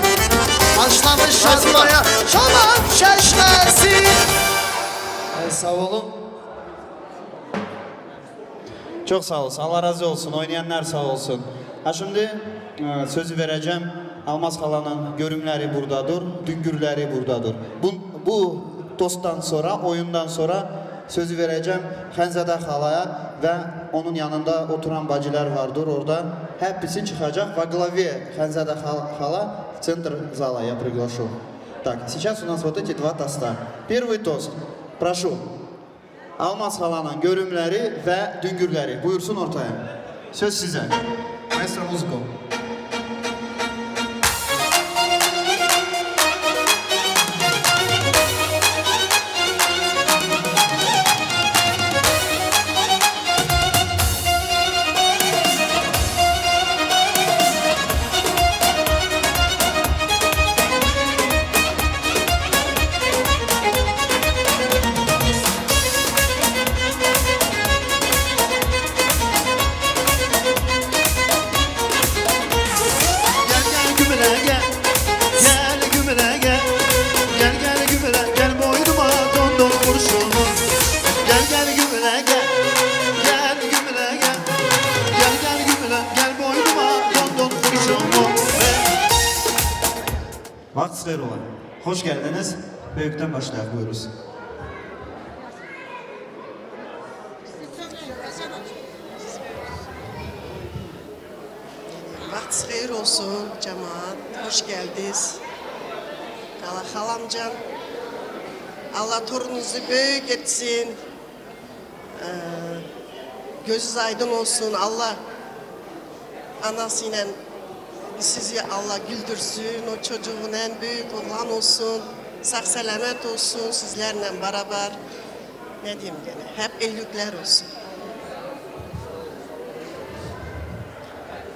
Başlamış yazmaya çoban çeşmesi. Sağ olun. Çok sağ olsun. Allah razı olsun. Oynayanlar sağ olsun. Ha şimdi sözü vereceğim. Almaz Hala'nın görümleri buradadır, düngürleri buradadır. Bu dosttan sonra, oyundan sonra sözü vereceğim Xənzədə Hala'ya ve onun yanında oturan bacılar vardır orada. Hepsi çıkacak ve главе Xənzədə Hala в центр зала я приглашу. Так, сейчас у нас вот эти два тоста. Первый тост. Прошу. Almaz Hala'nın görümleri ve düngürleri. Buyursun ortaya. Söz size. Maestro Musico. Vaxtlar olan. Hoş geldiniz. Böyükten başlayalım. Buyuruz. Vaxt xeyir olsun cemaat. Hoş geldiniz. Allah halamcan. Allah torununuzu büyük etsin. Gözünüz aydın olsun. Allah anasıyla sizi Allah güldürsün. O çocuğun en büyük oğlan olsun. Sağ selamet olsun sizlerle beraber. Ne diyeyim gene? Hep iyilikler olsun.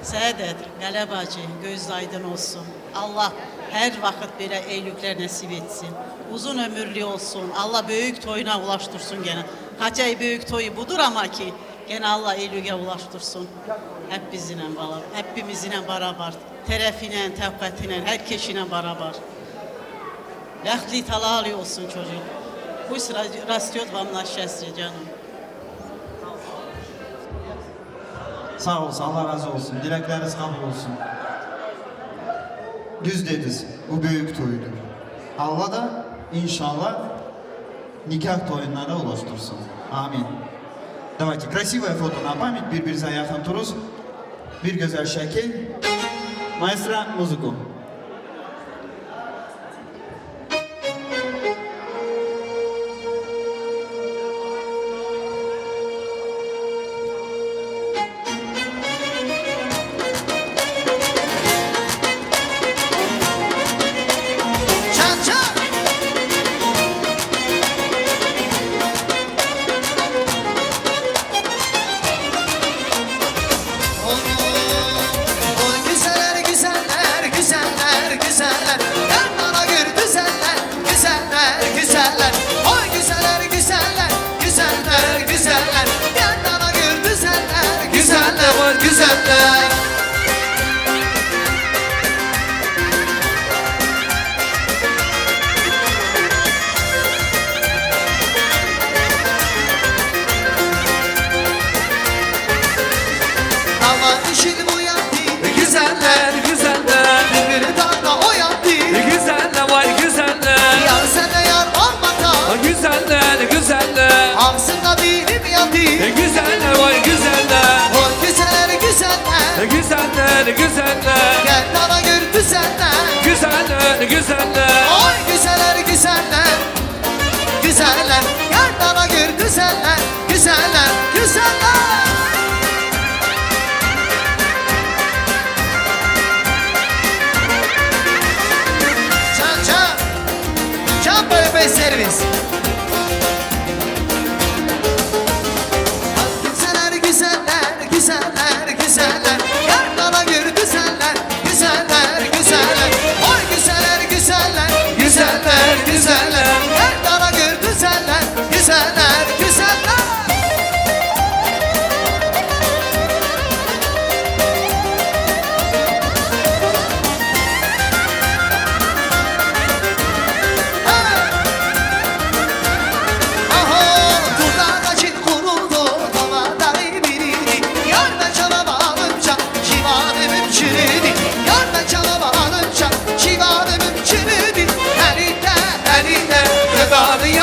Səadət, Qələbacı, göz aydın olsun. Allah hər vaxt belə eyliklər nəsib etsin. Uzun ömürlü olsun. Allah böyük toyuna ulaştırsın gene. Hacay böyük toyu budur ama ki, gene Allah eyliğe ulaştırsın. Hepimizlə beraber. Tərəfinə, təvqətinə, hər keşinə beraber. Bəxtli talalı olsun çocuk. Pусть растет вам на счастье, canım. Sağ olsun, Allah razı olsun. Dilekleriniz kabul olsun. Düz dediniz, bu büyük toydu. Allah da inşallah nikah toyunlara ulaştırsın. Amin. Давайте, красивое фото на память, birbirinize yakın duruz. Bir güzel şekil. Maestro Musico.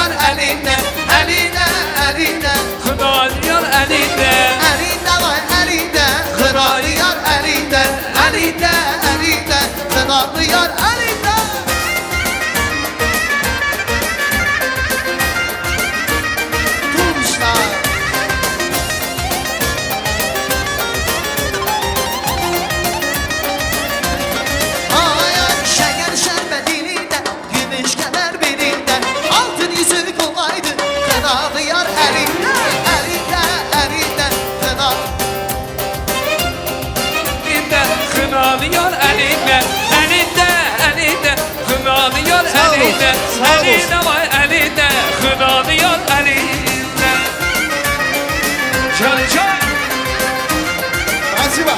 yar elinde, elinde, elinde. Kınalı yar elinde. Elinde vay elinde, kınalı yar elinde, elinde, elinde, kınalı yar elinde. Durmuşlar. Ay şeker şerbetinde, gümüş kemer belinde, altın yüzük olaydı, kınalı yar elinde, elinde, elinde, kınalı. Elinde. Kınalı yar elinde. Elinde. Elinde. Kınalı yar elinde. Elinde vay elinde. Kınalı yar elinde. Çay çay. Спасибо.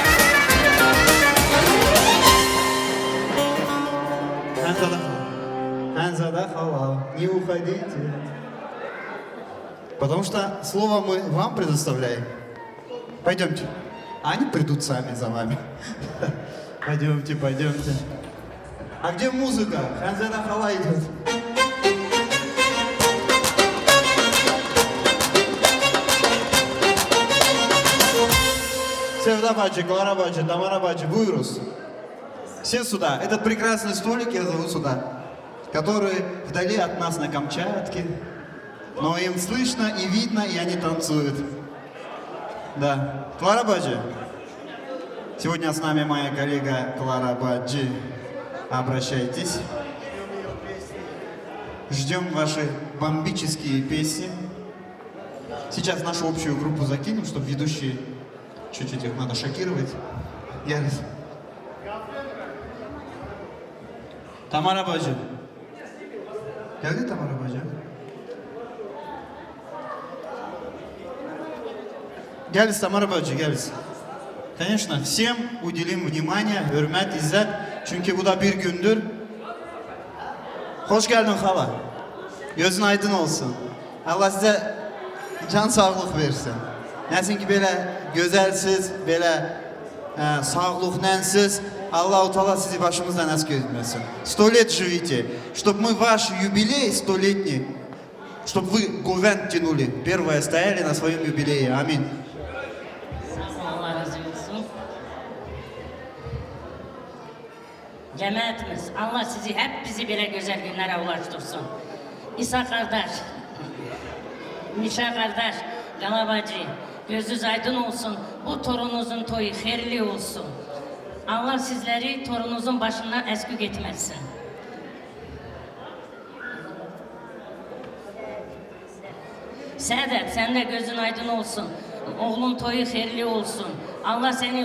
Ханзада хала. Не уходите. Потому что слово мы вам предоставляем. Пойдемте. Они придут сами за вами. Пойдемте, пойдемте. А где музыка? Ханзада хала идет. Севда бачи, Клара бачи, Тамара бачи, Буйрус. Все сюда. Этот прекрасный столик я зову сюда, который вдали от нас на Камчатке. Но им слышно и видно, и они танцуют. Да. Клара Баджи. Сегодня с нами моя коллега Клара Баджи. Обращайтесь. Ждем ваши бомбические песни. Сейчас нашу общую группу закинем, чтобы ведущие чуть-чуть их надо шокировать. Ярис. Тамара Баджи. Geldi Tamara Bacı. Gel Tamara Bacı, gel. Конечно, всем уделим внимание, hürmet, izzet. Çünkü bu da bir gündür. Hoş geldin hala. Gözün aydın olsun. Allah size can sağlık versin. Nəsin ki belə gözəlsiz, belə sağlıqlənsiz. Allah-u Teala sizi başımızdan əskə etməsin. 100 лет живите, чтобы мы ваш юбилей 100-летний, чтобы вы гувен тянули. Первое стояли на своем юбилее. Аминь. Allah razı olsun. Cemaatimiz, Allah sizi hep bizi böyle güzel günlere ulaştırsın. İsa kardeş, Mişa kardeş, Galabacı, gözünüz aydın olsun. Bu torununuzun toyu hayırlı olsun. Allah sizleri torununuzun başından eskük etmesin. Saadet, sen de gözün aydın olsun. Oğlun toyu hayırlı olsun. Allah senin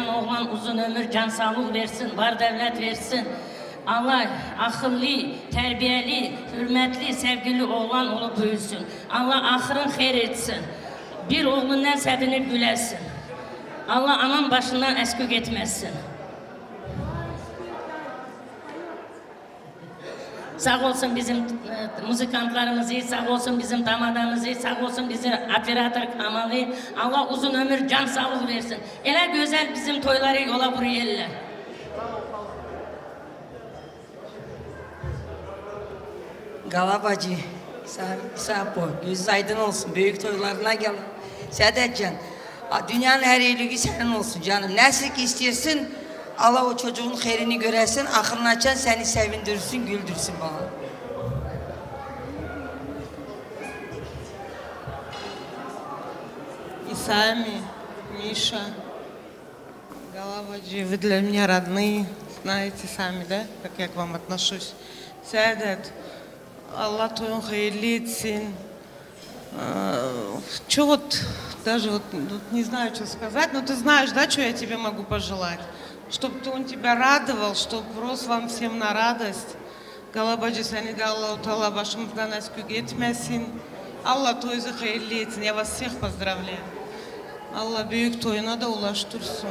oğlan uzun ömür, can sağlık versin, var devlet versin. Allah akıllı, terbiyeli, hürmetli, sevgili oğlan olup büyüsün. Allah ahırın hayır etsin. Bir oğlundan sevinip gülesin. Allah anan başından eskük etmesin. Sağ olsun bizim müzikantlarımızı, sağ olsun bizim damadamızı, sağ olsun bizim operatör Kamal'ı. Allah uzun ömür, can sağlık versin. Elə güzel bizim toyları yola vuruyorlar. Galabacı, Sapo, gözünüz aydın olsun, büyük toylarına gelin. Sədətcan, dünyanın her iyiliği senin olsun canım. Nəsil ki istiyorsun, Allah o çocuğun xeyrini göresin, axırını açan seni sevindirsin, güldürsün bana. И сами, Миша, Галабаджи, вы для меня родные, знаете сами, да, как я к вам отношусь. Сядет, Аллах твоем хайырли етсин. Че вот, даже вот не знаю, что сказать, но ты знаешь, да, что я тебе могу пожелать? Чтобы он тебя радовал, чтобы рос вам всем на радость. Галабаджи сəni də Allah-u Teala başımızdan əskük etməsin. Allah toyunuzu hayırlı etsin. Я вас всех поздравляю. Allah büyük toyuna da ulaştırsın.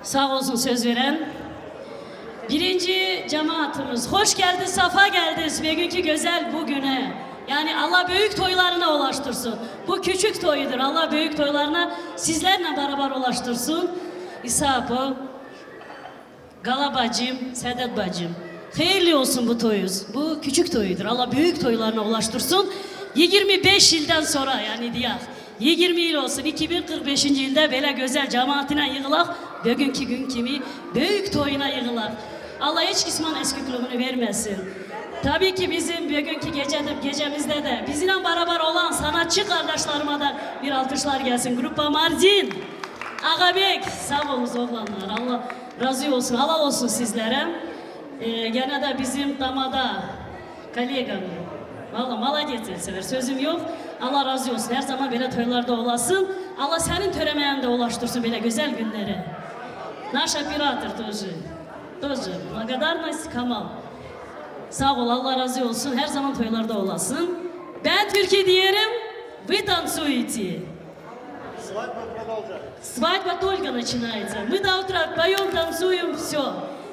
Sağ olsun söz veren. Birinci cemaatimiz, hoş geldiniz, safa geldiniz bugünkü güzel bugüne. Yani Allah büyük toylarına ulaştırsın. Bu küçük toyudur. Allah büyük toylarına sizlerle beraber ulaştırsın. İsa bu. Gala bacım, Sedat bacım. Hayırlı olsun bu toyuz. Bu küçük toyudur. Allah büyük toylarına ulaştırsın. 25 yıldan sonra yani diye 20 yıl olsun 2045. yılda böyle güzel cemaatine yığılak. Bugünkü gün kimi büyük toyuna yığılak. Allah hiç kısman eskikliğini vermesin. Tabii ki bizim bugünkü gecemizde de bizimle beraber olan sanatçı kardeşlerime de bir alkışlar gelsin. Grupa Mardin, Ağabek, sağ olun oğlanlar. Allah razı olsun, halal olsun sizlere. Gene de bizim damada, kolegam. Valla maladiyet sever, sözüm yok. Allah razı olsun, her zaman böyle toylarda olasın. Allah senin töremeyeni de ulaştırsın böyle güzel günleri. Naş operator тоже, благодарность Kamal. Sağ ol, Allah razı olsun, her zaman toylarda olasın. Ben Türkiye diyelim, вы танцуете. Свадьба только начинается. Мы до утра поем, танцуем, все.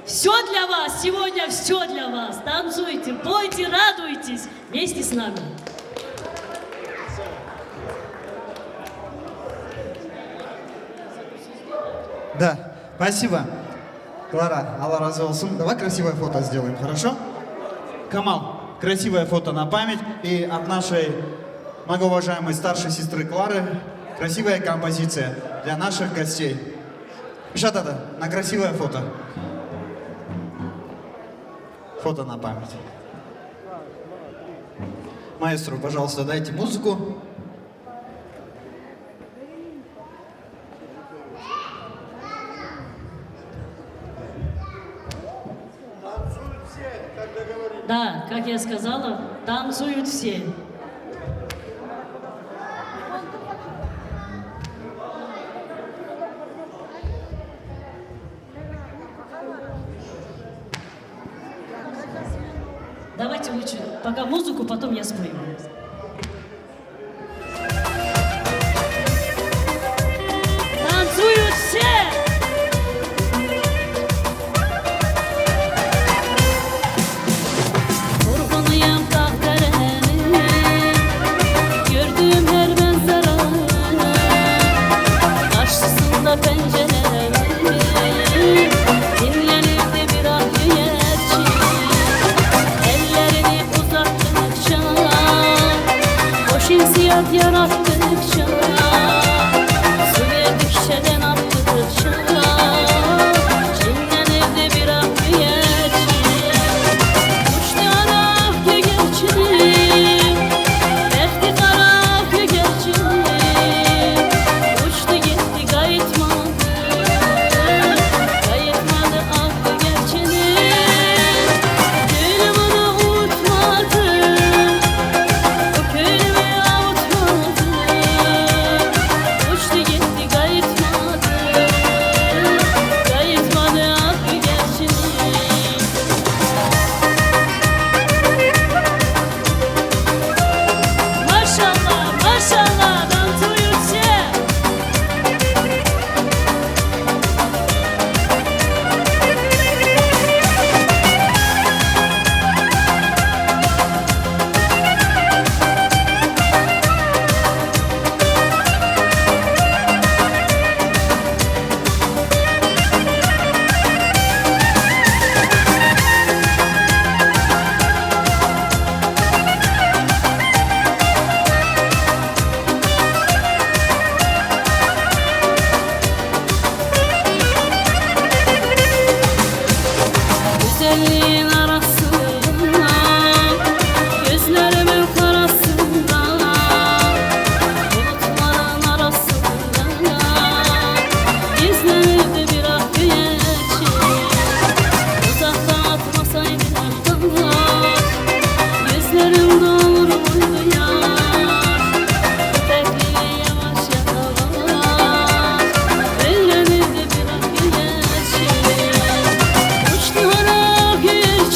Все для вас, сегодня все для вас. Танцуйте, пойте, радуйтесь вместе с нами. Да, спасибо. Клара, Allah разу olsun. Давай красивое фото сделаем, хорошо? Камал, красивое фото на память. И от нашей многоуважаемой старшей сестры Клары красивая композиция для наших гостей. Шатата, на красивое фото. Фото на память. Маэстро, пожалуйста, дайте музыку. Да, как я сказала, танцуют все. Давайте лучше пока музыку, потом я спою. Танцуют все! Vurgunuyum kahverengi, gördüğüm her manzara, karşısında pencereleri, dinlenirdi bir ah güneşi, ellerini uzattıkça, hoş insiyat yarattıkça, su verdikçe den attıkça, dinlenirdi bir ah güneşi. Uçtu gitti kayıtmadı, kayıtmadı aklı gerçeğini. Gönlüm onu unutmadı, o gönlümü avutmadı. Uçtu gitti kayıtmadı, kayıtmadı aklı gerçeğini. Maşallah, maşallah, танцуют все. Güzelliğin arasında, gözlerimin karasında, bulutların arasında, gizlenirdi bir ah güneşi. Uzaktan atmasaydın ahlar, gözlerim dolur muydu yar? Bekliği yavaş yakalar, öğrenirdi bir ah güneşi. Uçtu ana güneşi,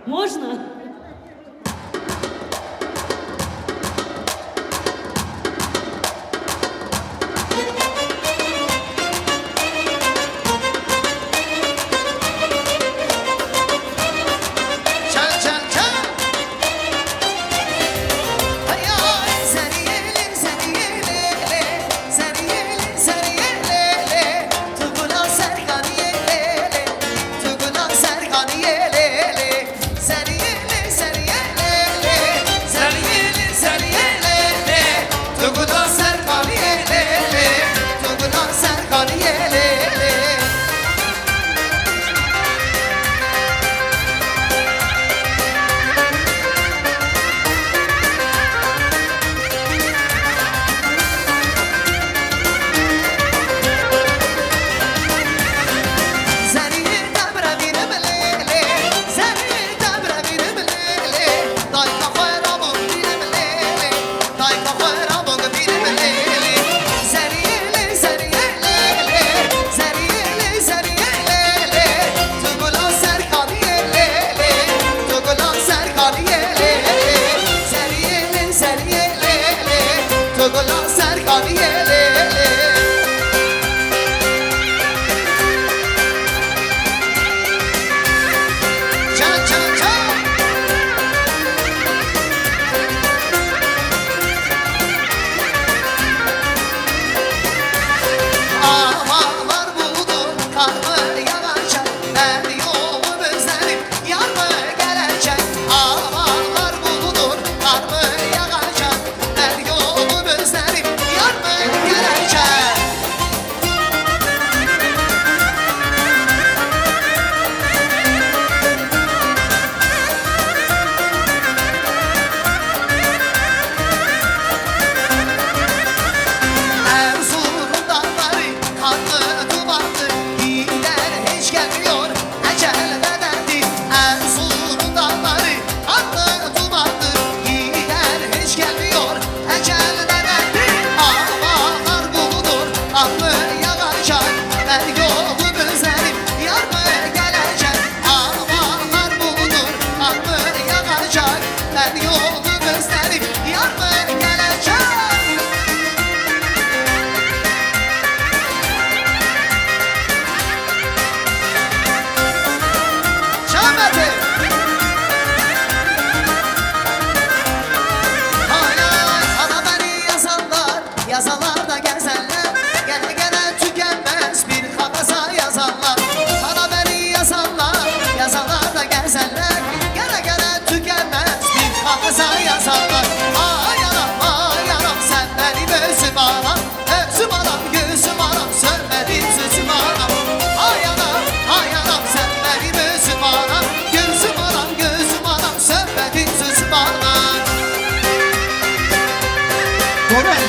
Можно? Çal çal çal. Ay ay seni yelim seni yelele, seni yelim seni yelele. Tugulan Serkan yelele, tugulan Serkan yelele. Seni yelim seni yelele, seni yelim seni yelele. Tugulan Serkan yelele, tugulan Serkan yelele. Seni tabra birim lele, seni tabra birim lele. Day kafara bok birim lele, day kafara bok birim lele. Seni yele, seni yelele, seni yele, seni yelele. Tugulan Serkan yelele, tugulan Serkan yelele. Seni yele, seni yelele, tugulan Serkan yelele. Çal çal çal. Ağlar buldum karnı yanacak, her yolum özlerim yar mı gelecek? Ağlar buldum karnı yanacak, her yolum özlerim yar mı gelecek? Erzurum'un dağları kanlı dumanlı, gider hiç gelmiyor ecel bedendi. Erzurum'un dağları kanlı dumanlı, gider hiç gelmiyor ecel bedendi. Ağlar bulunur aklı yağacak, her yolum özlerim yar mı gelecek? Ağlar bulunur aklı yağacak, her yolum özlerim yar mı gelecek? Şahmet'e. Hay hay ana beni yazanlar, yazanlar da gezenler. Gene gene tükenmez bir kafasa yazanlar. Ana beni yazanlar, yazanlar da gezenler. Gene gene tükenmez bir kafasa yazanlar. Hay anam sen benim özüm anam, özüm anam gözüm anam, sönmedin sözüm anam. Hay anam sen benim özüm anam, gözüm anam gözüm anam, sönmedin sözüm anam. Gomen.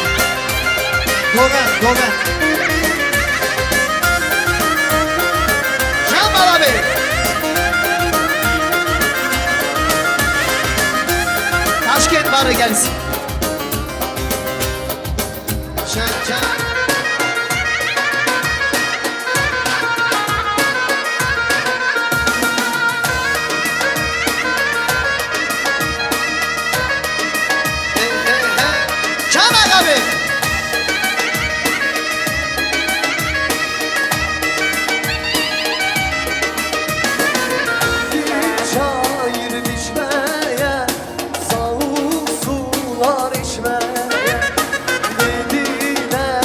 Gomen. Şamal abi. Taşkent barı gelsin. Çan çan. Şamal abi. Çayır biçmeye, soğuk sular içmeye, dediler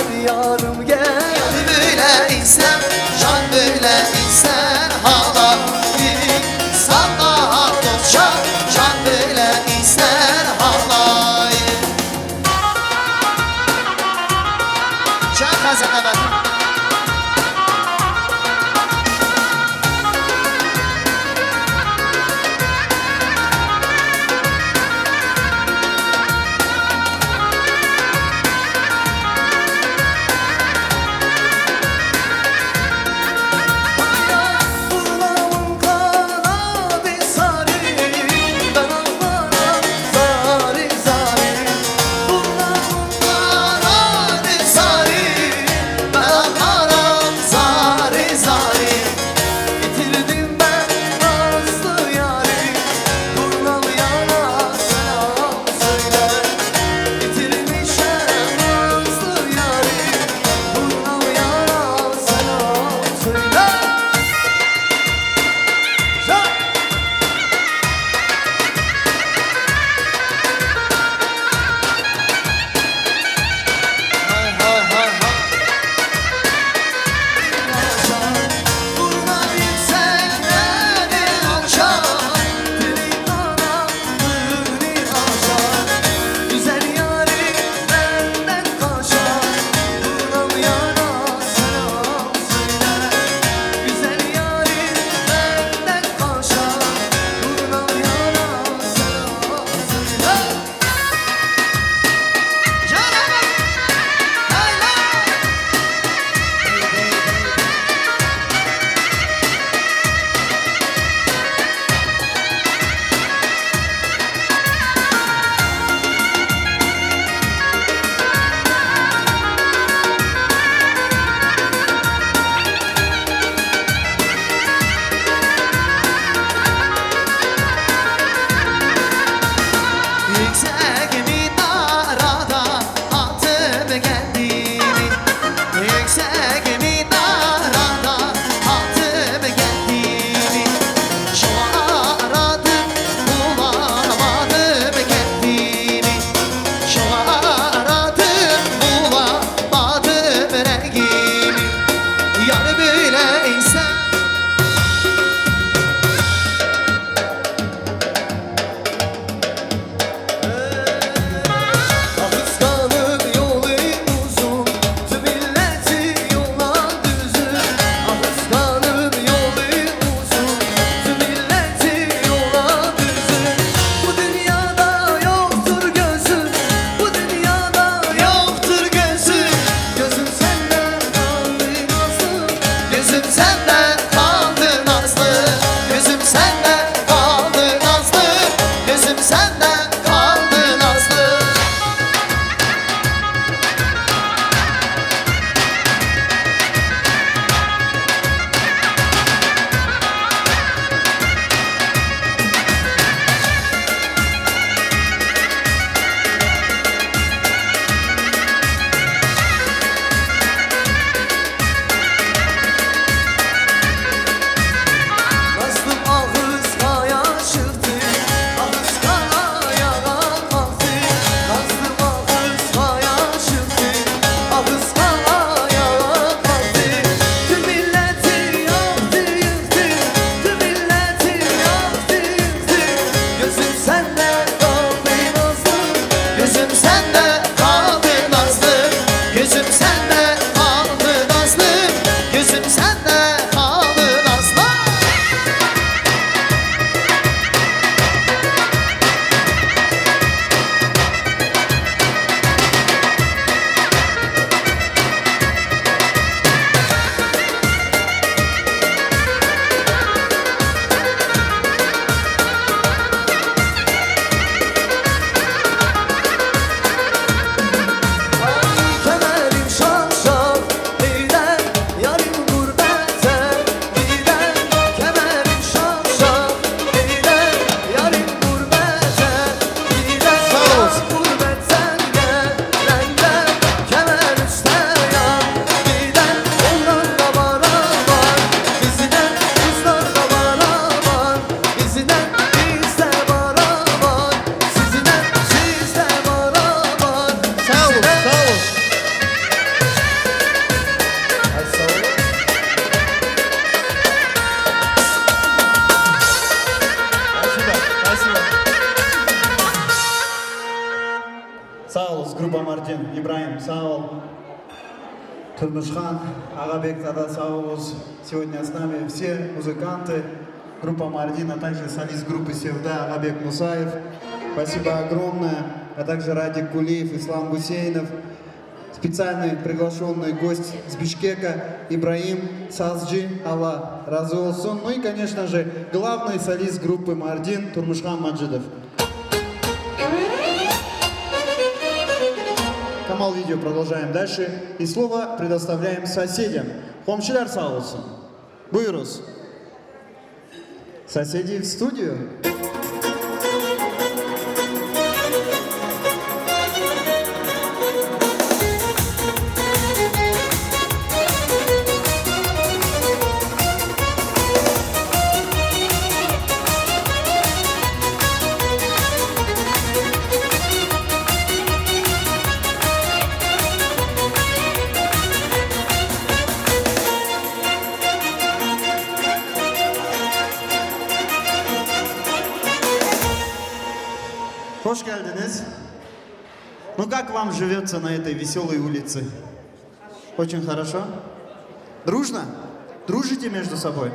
Ибраим, sağ ol. Турмышхан, Агабек, тогда sağ ol. Сегодня с нами все музыканты, группа Мардин, а также солист группы Севда Агабек Мусаев. Спасибо огромное. А также Радик Кулиев, Ислам Гусейнов. Специальный приглашенный гость с Бишкека Ибраим Сазджи, Аллах разы olsun. Ну и, конечно же, главный солист группы Мардин Турмышхан Маджидов. Камал видео продолжаем дальше. И слово предоставляем соседям. Комшилар sağ olsun. Buyuruz. Соседи в студию. Hoş geldiniz. Ну как вам живется на этой веселой улице? Очень хорошо? Дружно? Дружите между собой?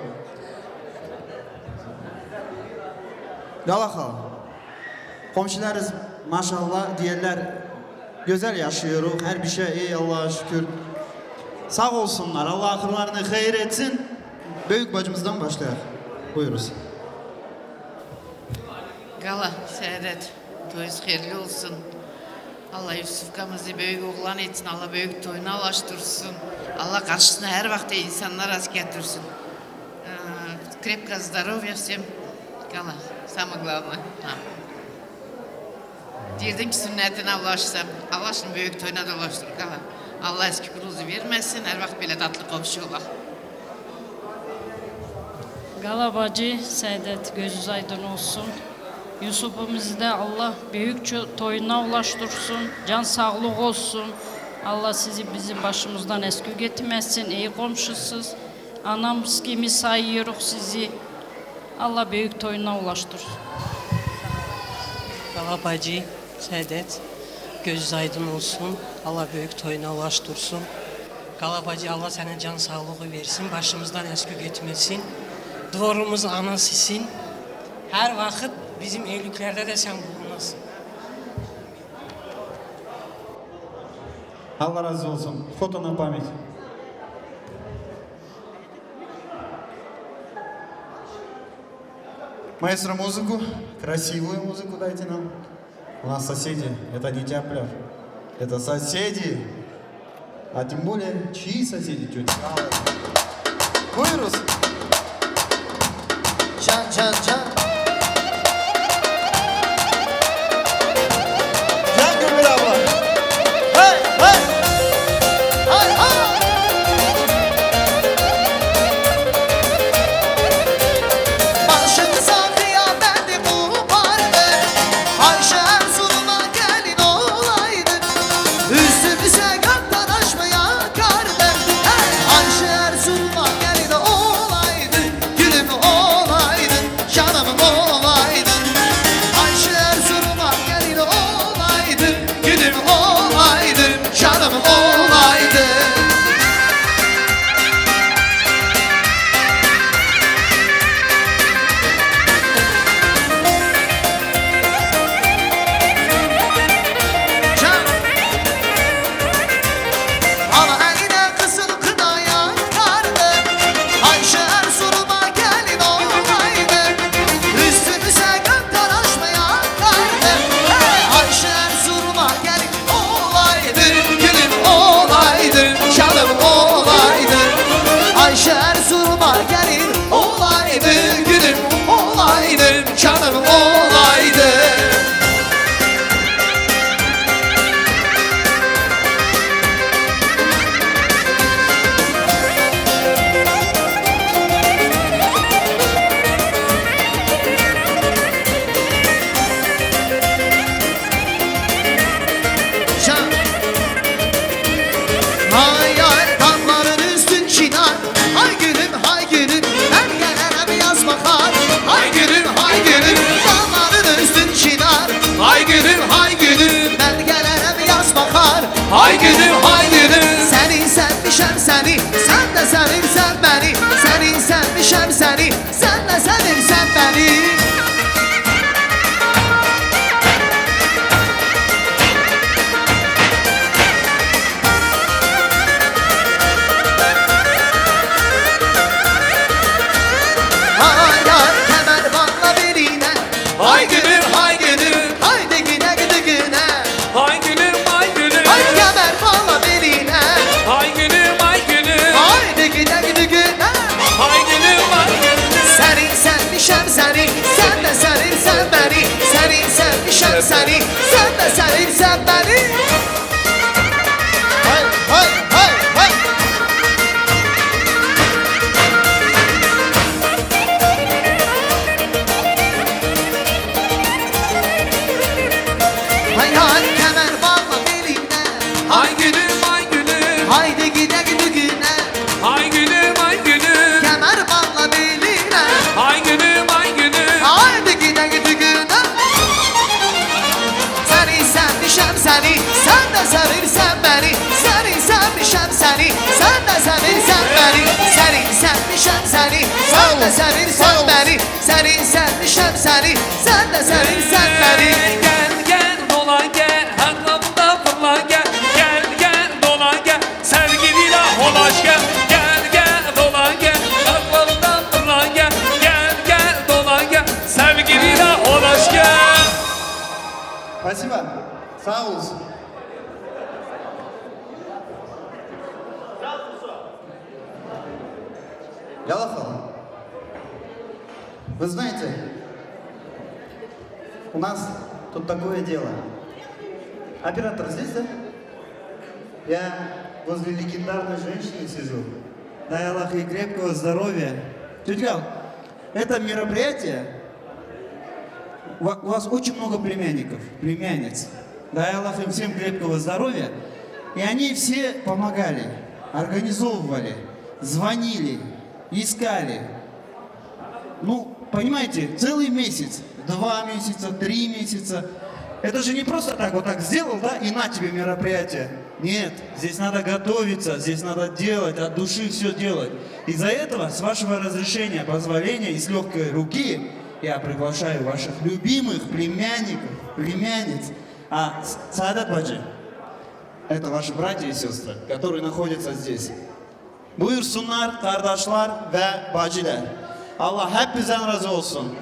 Galahal. Komşularız maşallah diğerler güzel yaşıyoruz. Her bir şey iyi Allah'a şükür. Sağ olsunlar. Allah akıllarını hayır etsin. Büyük bacımızdan başlayalım. Buyuruz. Gala, Saadet, toyunuz hayırlı olsun. Allah Yusuf'kamızı büyük oğlan etsin, Allah büyük toyuna ulaştırsın. Allah karşısına her vakti insanlar az getirsin. Крепкого здоровья всем. Gala, самое главное. Derdim ki sünnetine ulaşsam, Allah şimdi büyük toyuna da ulaştır. Gala, Allah eski kuruzu vermesin, her vakit böyle tatlı komşu olalım. Gala bacı, Saadet gözünüz aydın olsun. Yusuf'umuzu da Allah büyük toyuna ulaştırsın, can sağlık olsun. Allah sizi bizim başımızdan eski getirmesin, iyi komşusuz. Anamız gibi sayıyoruz sizi. Allah büyük toyuna ulaştırsın. Gala bacı, Saadet, gözünüz aydın olsun. Allah büyük toyuna ulaştırsın. Gala bacı, Allah sana can sağlığı versin, başımızdan eski getirmesin. Dvorumuz anasısın. Her vakit bizim evliliklerde de sen bulunasın. Allah razı olsun. Foto на память. Маэстро, музыку, красивую музыку дайте нам. У нас соседи, это не тяпля, это соседи. А тем более, чьи соседи, тетя? Вырос. Can can can. Can Gülbin abla. Hey hey. Hay hay. Başım sakıya bendi bu parbe. Ayşe Erzurum'a gelin olaydı. Üstümüze gökten aşmaya karbe. Hey Ayşe Erzurum'a gelin olaydı. Gülüm olaydı. Canım olaydı. Ayşe Erzurum'a gelin olaydı. Gülüm olaydı. Canım olaydı. Can. Ana eline kızıl kınaya kardı. Ayşe Erzurum'a gelin olaydı. Üstümüze gökten aşmaya kardı. Hey Ayşe Erzurum'a gelin olaydı. Gülüm olaydı. Canım olaydı. Ayşe Erzurum'a gelin olaydı. Gülüm olaydı. Canım olaydı. Can. Hay hay damların üstün çınar. Hay gülüm hay gülüm. Her gelene bir yaz bakar. Hay gülüm hay gülüm. Damlar səni, sən də sevirsən məni. Hay gülüm, hay gülüm, haydi güne güne güne. hay gülüm, hay gülüm, Hay kemer bağla beline. hay gülüm, hay gülüm, Haydi güne güne güne. hay gülüm, hay gülüm. Senin sevmişem seni, sen de sevirsen beni. Senin sevmişem seni, sen de sevirsen beni. Hay hay hay hay. Hay hay kemer bağla beline. Hay gülüm, hay gülüm, Haydi güne güne güne. hay gülüm, hay gülüm, Kemer bağla beline. hay gülüm, hay gülüm. Haydi güne güne güne. Seni sevmişem seni, sen de sevirsen beni. Seni sevmişem seni, sen de sevirsen beni. Seni sevmişem seni, sen de sevirsen beni. Seni sevmişem seni, sen de sevirsen beni. Gel gel dolan gel, hakkımda fırla gel. Gel gel dolan gel, sevgiliyle holaş gel. Gel gel dolan gel, hakkımda fırla gel. Gel gel dolan gel, sevgiliyle holaş gel. Спасибо. Sağ olasın. Ялахова, вы знаете, у нас тут такое дело. Оператор здесь, да? Я возле легендарной женщины сижу. Дай Аллах ей крепкого здоровья. Тетя, это мероприятие, у вас очень много племянников, племянниц. Дай Аллах им всем крепкого здоровья. И они все помогали, организовывали, звонили, искали. Ну, понимаете, целый месяц, 2 месяца, 3 месяца. Это же не просто так вот так сделал, да, и на тебе мероприятие. Нет, здесь надо готовиться, здесь надо делать, от души все делать. Из-за этого, с вашего разрешения, позволения и с легкой руки, я приглашаю ваших любимых племянников, племянниц. А Саадат Баджи, это ваши братья и сестры, которые находятся здесь. Buyursunlar kardeşler ve bacılar. Allah hepinizden razı olsun.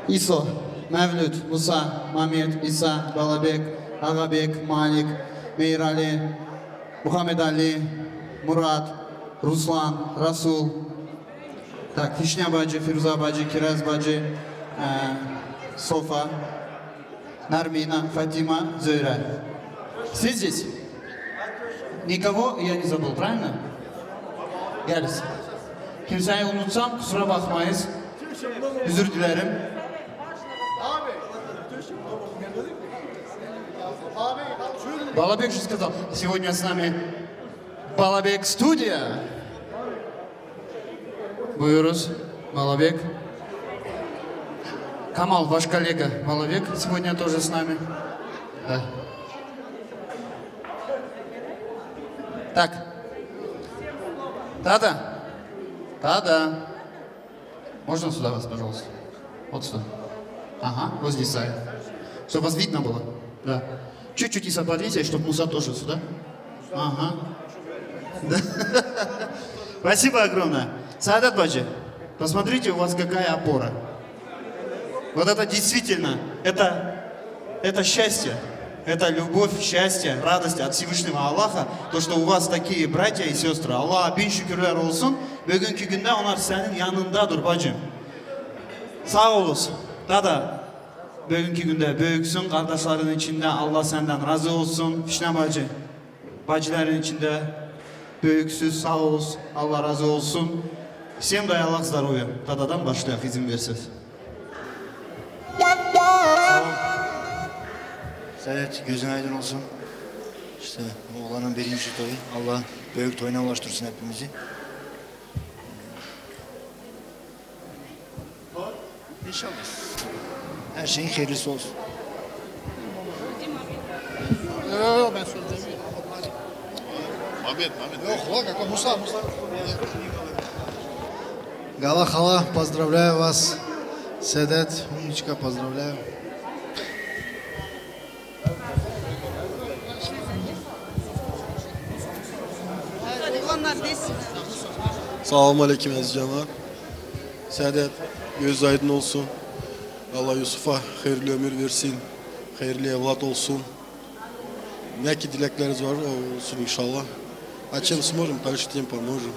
İso, Mevlüt, Musa, Mehmet, İsa, Balabek, Agabek, Malik, Meyrali, Muhammed Ali, Murat, Ruslan, Rasul, так, Вишня Баджи, Фируза Баджи, Кираз Баджи, Софа, Нармина, Фатима, Зойра. Все здесь? Никого я не забыл, правильно? Gelsin. Kimseyi unutsam kusura bakmayız. Özür dilerim. Балабек же сказал, сегодня с нами Балабек студия. Buyuruz, Балабек. Камал, ваш коллега Балабек, сегодня тоже с нами. Да. Так. Тада. Тада. Можно сюда вас, пожалуйста? Вот сюда. Ага, вот здесь сай. Чтобы вас видно было. Да. Чуть-чуть Иса подвиньте, чтобы Муса тоже сюда. Ага. Да. Спасибо огромное. Саадат Баджи, посмотрите, у вас какая опора. Вот это действительно, это счастье. Это любовь, счастье, радость от Всевышнего Аллаха. То, что у вас такие братья и сестры. Аллах bin şükürler olsun. Bugünkü günde onlar senin yanındadır bacım. Sağ olasın. Dada, bugünkü günde büyüksün. Kardeşlerin içinde Allah senden razı olsun. Fişne bacı. Bacıların içinde Büyüksüz, sağ olsun. Allah razı olsun. Всем дай Allah здоровья. Tadadan başlayalım izin verirseniz. Evet, gözün aydın olsun. İşte oğlanın birinci toyu. Allah büyük toyuna ulaştırsın hepimizi. İnşallah. Her şeyin hayırlısı olsun. Yok ben söyleyeyim. Ahmet. Yok, Musa. Gala hala, поздравляю вас. Седет, умничка, поздравляю. Selamun Aleyküm aziz cemaat. Saadet, göz aydın olsun. Allah Yusuf'a hayırlı ömür versin. Hayırlı evlat olsun. Ne ki dilekleriniz var o olsun inşallah. А чем сможем, дальше тем поможем.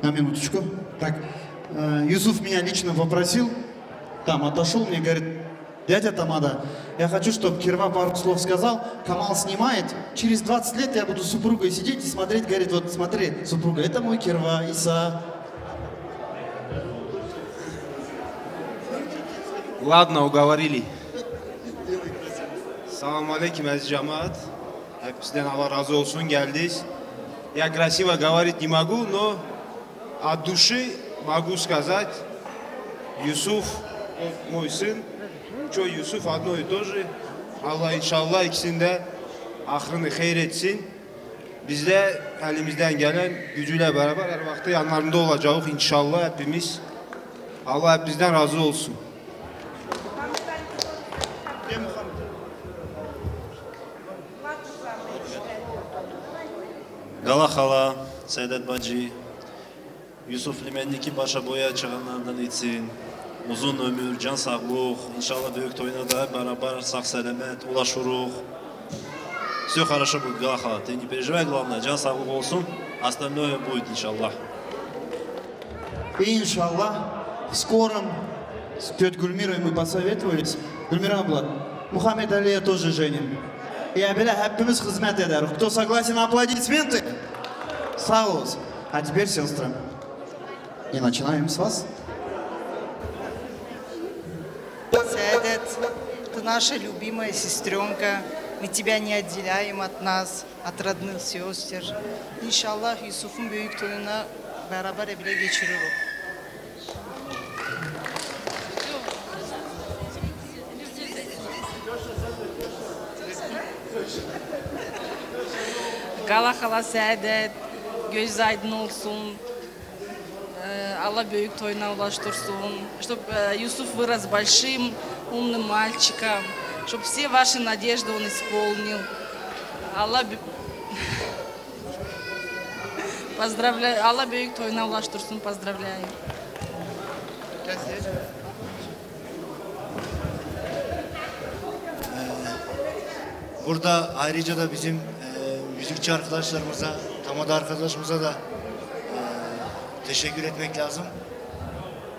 На минуточку. Так, Юсуф меня лично попросил, там отошел, мне говорит, дядя Тамада, я хочу, чтобы Кирва пару слов сказал, Камал снимает, через 20 лет я буду с супругой сидеть и смотреть, говорит, вот смотри, супруга, это мой Кирва, Иса. Ладно, уговорили. Салам алейкум, aziz cemaat. Hepinizden Allah razı olsun geldiniz. Я красиво говорить не могу, но от души могу сказать, Юсуф мой сын, что Юсуф одно и то же. Allah inşallah ikisini de ahrını hayır etsin. Biz de elimizden gelen gücüyle beraber her vakti yanlarında olacağız inşallah hepimiz. Allah hepimizden razı olsun. Gala hala, Saadet bacı, Yusuf Limen'deki başa boya çıkanlardan etsin. Uzun ömür, can sağlık, inşallah büyük toyuna da hep beraber sağ selamet ulaşırız. Все хорошо будет, Gala hala, ты не переживай, главное, can sağlık olsun, остальное будет, иншаллах. И иншаллах, в скором с тетей Гульмирой мы посоветовались. Гульмира abla, Мухаммед Алия тоже женим. Я бля, hepimiz hizmet eder. Кто согласен, аплодисменты? Sağ olsun. А теперь, сестры, и начинаем с вас. Саадет, ты наша любимая сестренка. Мы тебя не отделяем от нас, от родных сестер. İnşallah Yusuf'un büyük toyuna beraber bile geçiririz. Gala hala Saadet, göz aydın olsun. Allah büyük toyuna ulaştırsın. Чтобы Юсуф вырос большим, умным мальчиком. Чтобы все ваши надежды он исполнил. Allah поздравляю. Allah büyük toyuna ulaştırsın. Поздравляю. Burada ayrıca da bizim müzikçi arkadaşlarımıza, Tamada arkadaşımıza da teşekkür etmek lazım.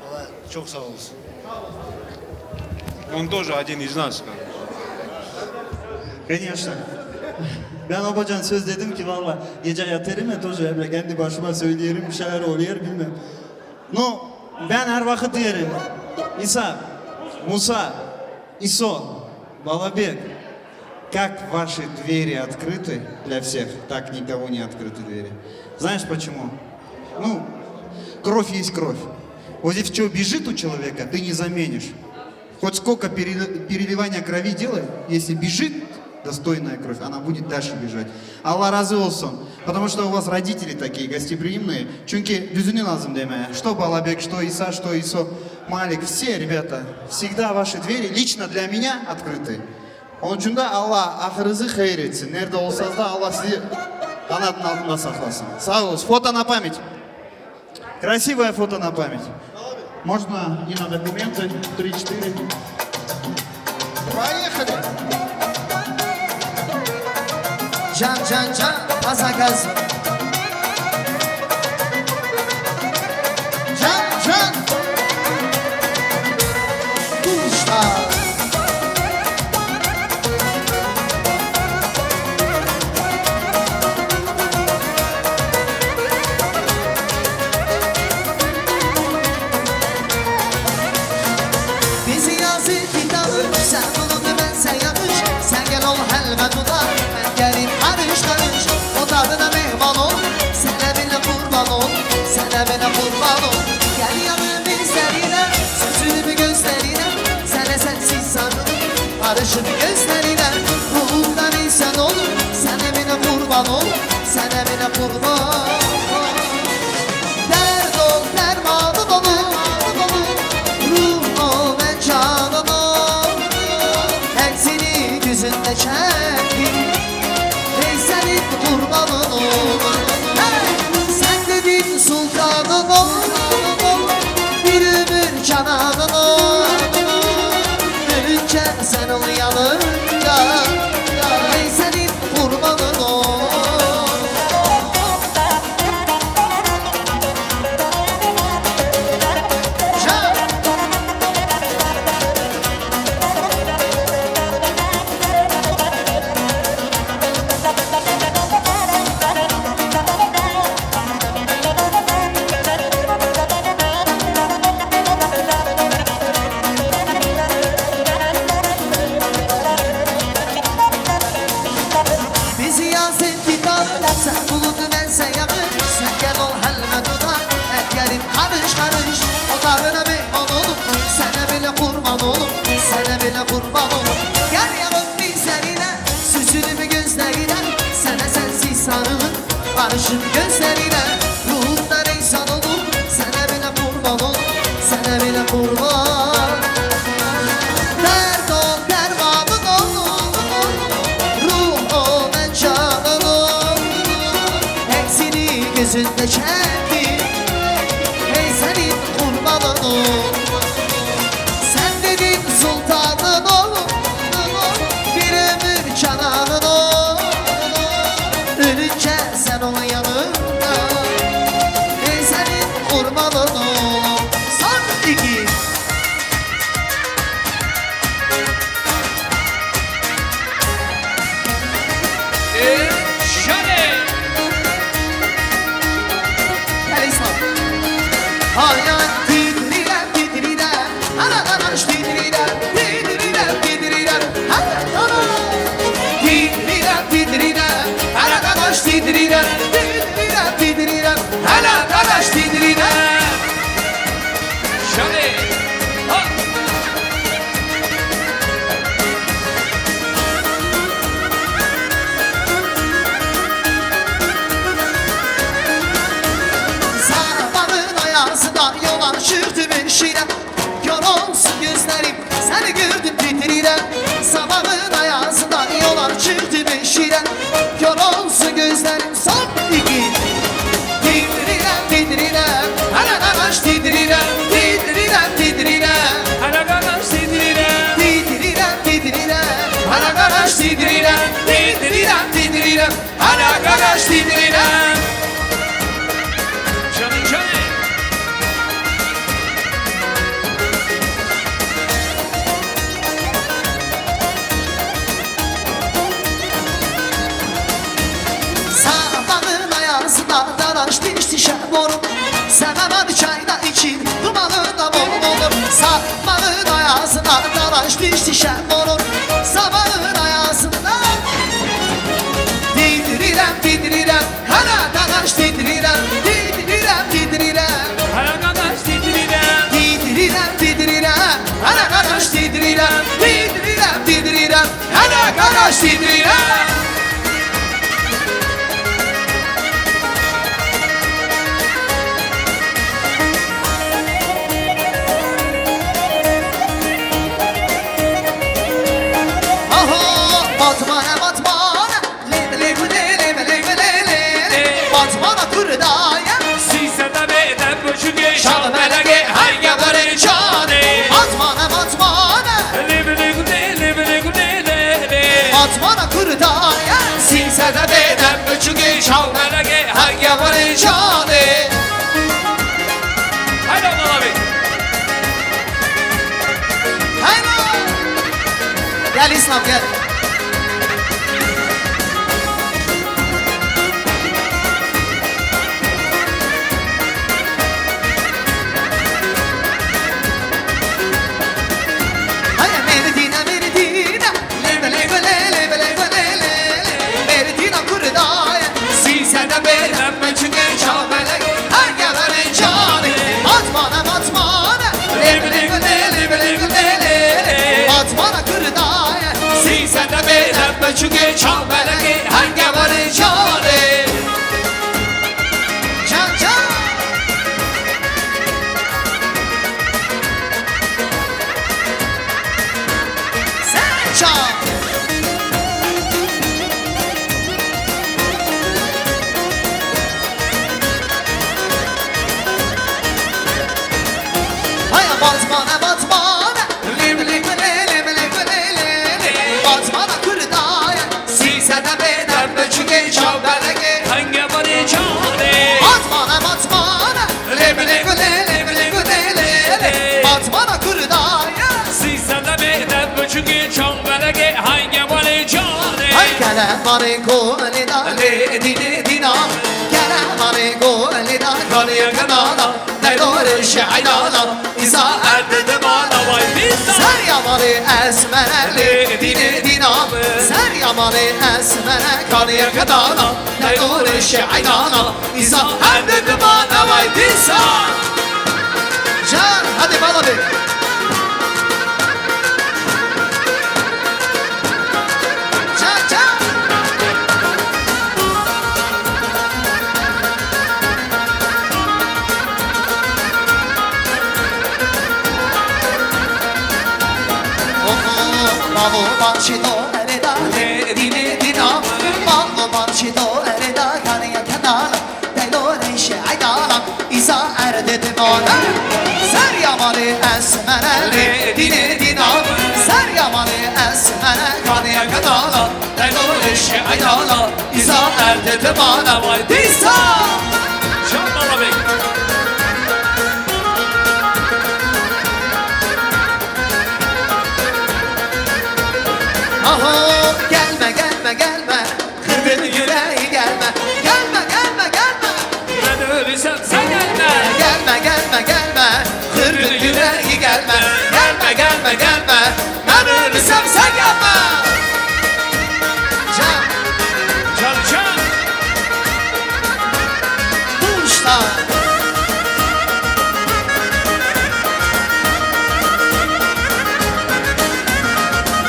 Valla çok sağ olsun. Он тоже один из нас. Конечно. Ben Obacan söz dedim ki valla gece yatırım ya тоже Emre kendi başıma söyleyelim bir şeyler oluyor bilmem. No ben her vakit diyelim. İsa, Musa, Исо, Балабек, как ваши двери открыты для всех, так никого не открыты двери. Знаешь почему? Ну, кровь есть кровь. Вот если что бежит у человека, ты не заменишь. Хоть сколько переливания крови делай, если бежит достойная кровь, она будет дальше бежать. Allah razı olsun. Потому что у вас родители такие гостеприимные. Çünkü düzünü lazım demeye. Что Балабек, что Иса, что Исо, Малик, все ребята, всегда ваши двери лично для меня открыты. Onun için de Allah ahırınızı hayır etsin. Nerede olsanız da Allah sizi kanatın altında saklasın. Sağ olun. Фото на память. Красивое фото на память. Можно и на документы 3-4. Поехали! Can can can gaza gaz. Can can. Kuşlar. kurban ol Gel yanım izlerine Sözünü gözlerine Sene sensiz sarılır Barışın gözlerine Ruhumdan insan olur Sen emine kurban ol Sen emine kurban Dert ol dermanın olur Ruh ol ben canın ol Hepsini yüzünde çektim Ey senin kurbanın olur Sen dedin sultanın ol Bir ömür cananın ol Ölünce sen ol yanımda Ey senin kurbanın ol Bizi yaz intikam Sen bulutu bense yakın Sen gel ol helme tutar Et yerim karış karış O dağına meyman olup Sana bile kurban olup Sana bile kurban olup Gel yanım bizlerine Süzülümü gözlerine Sana sensiz sarılır Barışın gözlerine Ruhundan insan olup Sana bile kurban olup Sana bile kurban Dert ol dermanın olur Ruh ol ben canın ol Hepsini gözünde çektim Ey senin kurbanın ol Sen dedin sultanın ol Bir ömür cananın ol Ölünce sen ol yanımda Ey senin kurbanın ol Son iki Şöyle. Gel İslam Hayat titriden titriden Ana kanaş titriden Titriden titriden Ana Titriden titriden Ana kanaş titriden Titriden titriden Ana kanaş titriden Şöyle. Ha. Sabahın ayazında yola çıktım şire Kör olsun gözlerim seni gördüm titriden Sabahın ayazında yola çıktım şire Kör olsun gözlerim son iki Titriden titriden Ana kanaş titriden Titriden titriden Ana kanaş titriden Titriden titriden Ana kanaş titriden Titriden titriden Ana kanaş titriden Canım canım. Sabahın ayazında daraş pişti şerborum Sevemem çayda için dumanı da bol olur Sabahın ayazında daraş pişti şerborum Sabahın ayazında Titriren titriren Hala daraş titriren Titriren titriren Ana kanaş titriden. Titriren titriren Hala daraş titriren Titriren titriren Hala daraş titriren Batmana batmana Lebe lebe lebe lebe lebe Batmana kurdaya Size de beden böcüge. Şalı belege hay yavarı çare Batmana batmana Lebele güle lebele güle lele. Batmana kurdaya Sinse de beden böçüge Şal belege hay yavarı çare Haydi Abdal abi. Haydi Gel İslam gel Kurda, si sen de benim için çal melek, her gelen çare. بچگه چاو بلگه هنگه باره جانه جان جان سر جان هایا بازمانه بازمانه لیم لیم لیم لیم لیم بازمانه کردای سیزده بدم بچگه چاو بلگه هنگه باره جانه بازمانه بازمانه لیم لیم لیم لیم لیم بازمانه کردای سیزده بدم بچگه چاو بلگه هنگه باره جانه های گلم ماره گولی داله دینه دینا گلم ماره گولی داله کالی کنانا نیدور شعیدانا ایسا ارد دمانا وای بیسا سر یاماره اسمنه دینه دینا سر یاماره اسمنه کالی کنانا نیدور شعیدانا ایسا ارد دمانا وای بیسا جان hadi بالا بی جان جان Mamo manchito ereda dine dina Mamo manchito ereda kaniya kanala Delore şaydala İsa erde dimana Ser yamane esmene dine dina Ser yamane esmene kaniya kanala Delore şaydala İsa erde dimana Vay disa Can bala bey Aha gelme gelme gelme Kırdın yüreği gelme Gelme gelme gelme Ben ölürsem sen gelme Gelme gelme gelme Kırdın yüreği gelme Gelme gelme gelme Ben ölürsem sen gelme Can Can can Duşta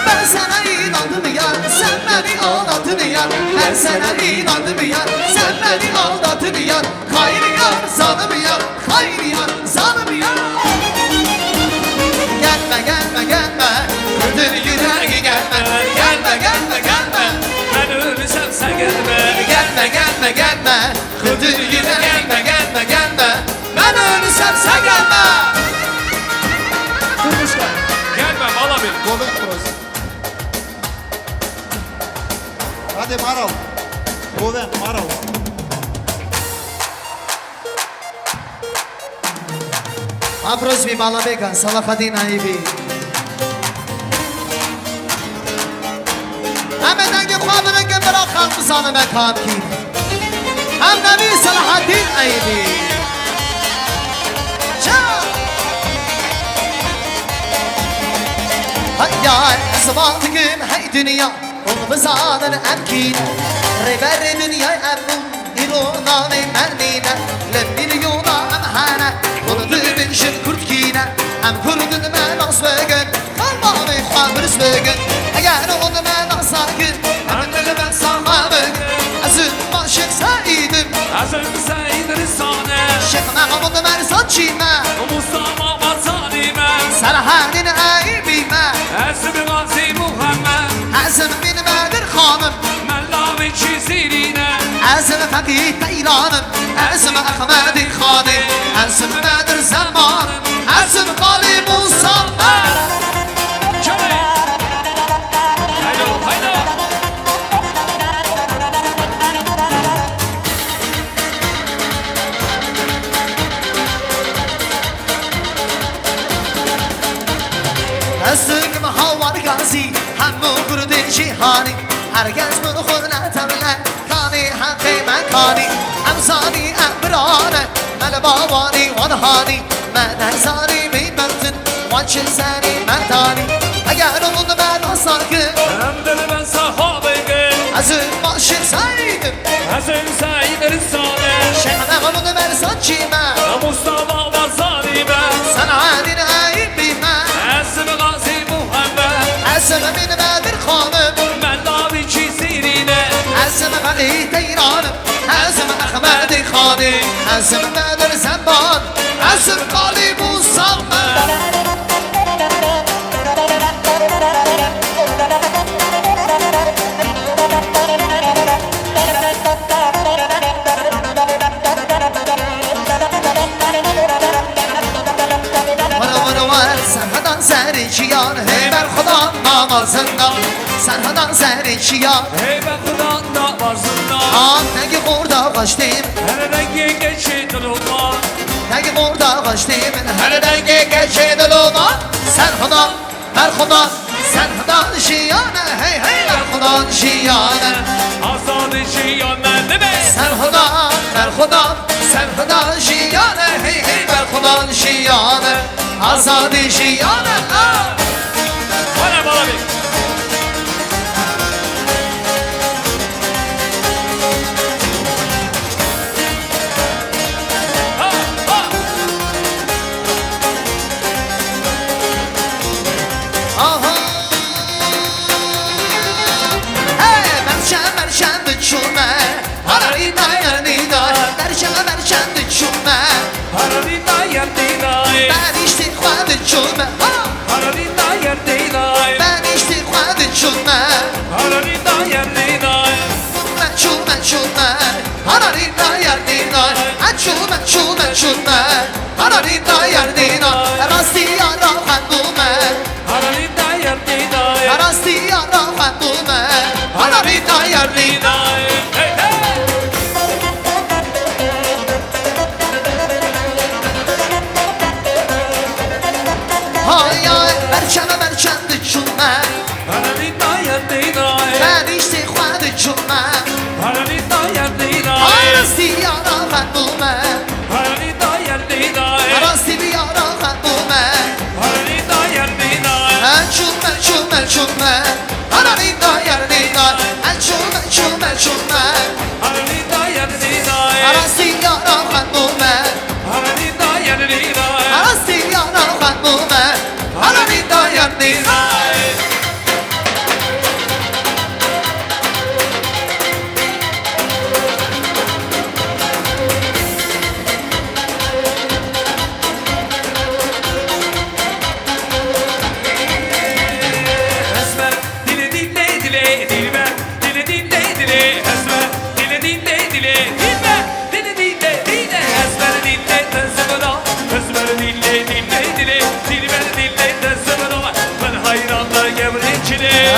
Ben sana inandım ya Sen beni ağladın ya Ben sana inandım ya Sen beni ağladın ya Hayır yar zanım ya Hayır yar zanım ya Gelme gelme gelme Kırdın yüreği gelme Gelme gelme gelme Ben ölürsem sen gelme Gelme gelme gelme Kırdın yüreği gelme gelme gelme Ben ölürsem sen gelme Durmuşlar Gelme bala bey Gobe burası. Hadi Maral. Gobe Maral. Abroz bir bala began salakadin ayıbi Hemen ki muhabbetin ki bırak halkı sanı mekam ki Hem nebi salakadin ayıbi Can Hayya esbatı gün hey dünya Onu bizanın emkine Reber dünya emmun İrona ve merdine Lemmil yola emhane Onu dübün şir kurt kine Em kurdun men asvegin Kalma ve khamr svegin Eğer onu men asakın Hem de ben sahabın Azın başık saidim Azın saydır sana Şeyh Mehmud Mersan çime Mustafa Mazalime Serhadin aybime Esmi Gazi Muhammed Azım bin Bedir Hanım Mellavi çizirine Azım Fetih Teyranım Azım Ahmet Hanım Azım Bedir Zamanım Azım Galip Musammer Çabuk Haydo haydo Azım Havar Gazi Hemmu Kurdin Cihani Herkes bunu khudna temle Kani haqqi mekani Emsani emrane Mel babani vanhani Men hezari min mertin Vançil seni mentani Eğer onu ben asakı Hem de ben sahabeyim Azim başık saydım Azın saydır sana Şeyh Mehmud Mersan çime Mustafa Mazalime Serhadin aybime Esmi Gazi Muhammed Azım bin Bedir Hanım Mellavi çizirine علی تیرانم حزم احمد خانی حزم مدر زمان حزم قالی موسامن Serçiyan hey ben Xudan namazından Serhadan serçiyan hey ben Xudan namazından Negi orada kaçtım her rengi geçti olma Negi orada kaçtım her rengi geçti olma Serhadan Merhudan Serhadan şiyane hey hey Merhudan şiyane Azad şiyane değil mi? Serhadan Merhudan Serhadan şiyane hey hey Merhudan şiyane Azad şiyane Bana bana bir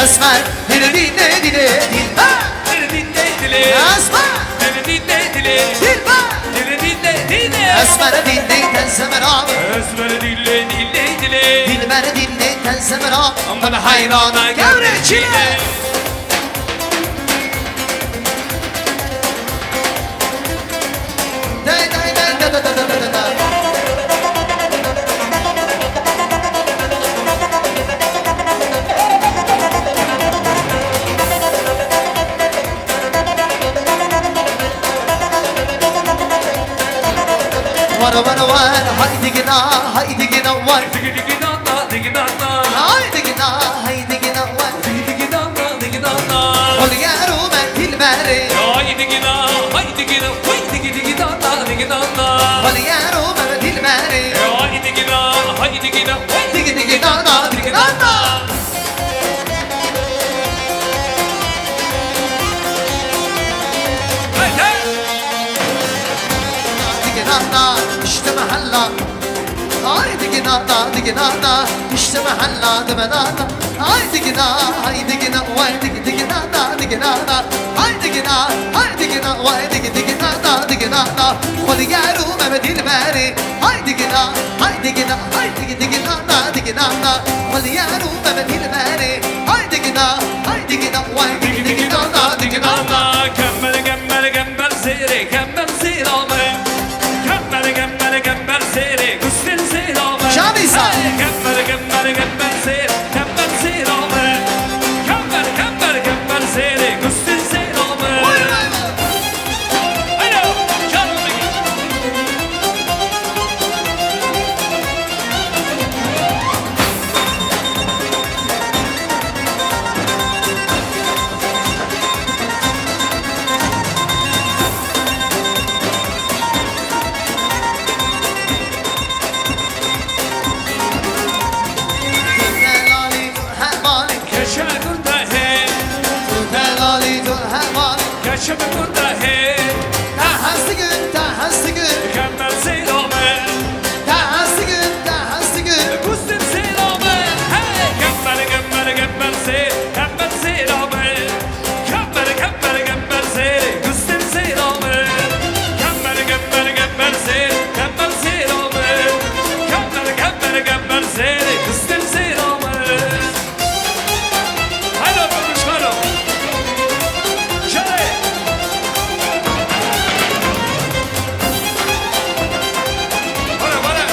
Esmer dile dile dile dilber dile dile dile Esmer dile dile dile dilber dile dile dile Esmer dille tensemer abi Esmer dile dile dile Dilber dille tensemer abi Aman hayrana gevreçile Day day day da da da da da da Vara vara var haydi gina haydi gina var Digi digi danda digi danda haydi gina haydi gina var Digi digi danda digi danda Ol yaru ben dilberi Haydi gina haydi gina Digi digi danda digi danda Ol yaru ben dilberi Haydi gina haydi gina Digi digi dana digi dana Hey hey Digi dana işte mahalla Haydi gina digi dana işte mahalla dime dana Haydi gina haydi gina vay digi digi dana digi dana Haydi gina haydi gina vay digi digi dana digi dana Ol yaru ben dilberi haydi gina haydi gina haydi digi dana digi dana Ol yaru ben dilberi haydi gina haydi gina vay digi digi dana digi dana Kemmel kemmel kemmel seyri kemmel seyramı Kemmel kemmel kemmel seyri kısır seyramı Şanisa Kemmel kemmel kemmel seyri kemmel seyramı Kemmel kemmel kemmel seyri kısır seyramı Alo canım şaka burada hey Tahası gün, tahası gün Mükemmel selamı Tahası gün, tahası gün Kustim selamı hey Kemmel kemmel kemmel se Kemmel selamı Kemmel kemmel kemmel se Kustim selamı Kemmel kemmel kemmel se Kemmel selamı Kemmel kemmel kemmel se Kustim selamı Haydi bakalım çıkalım Şöyle Bana bana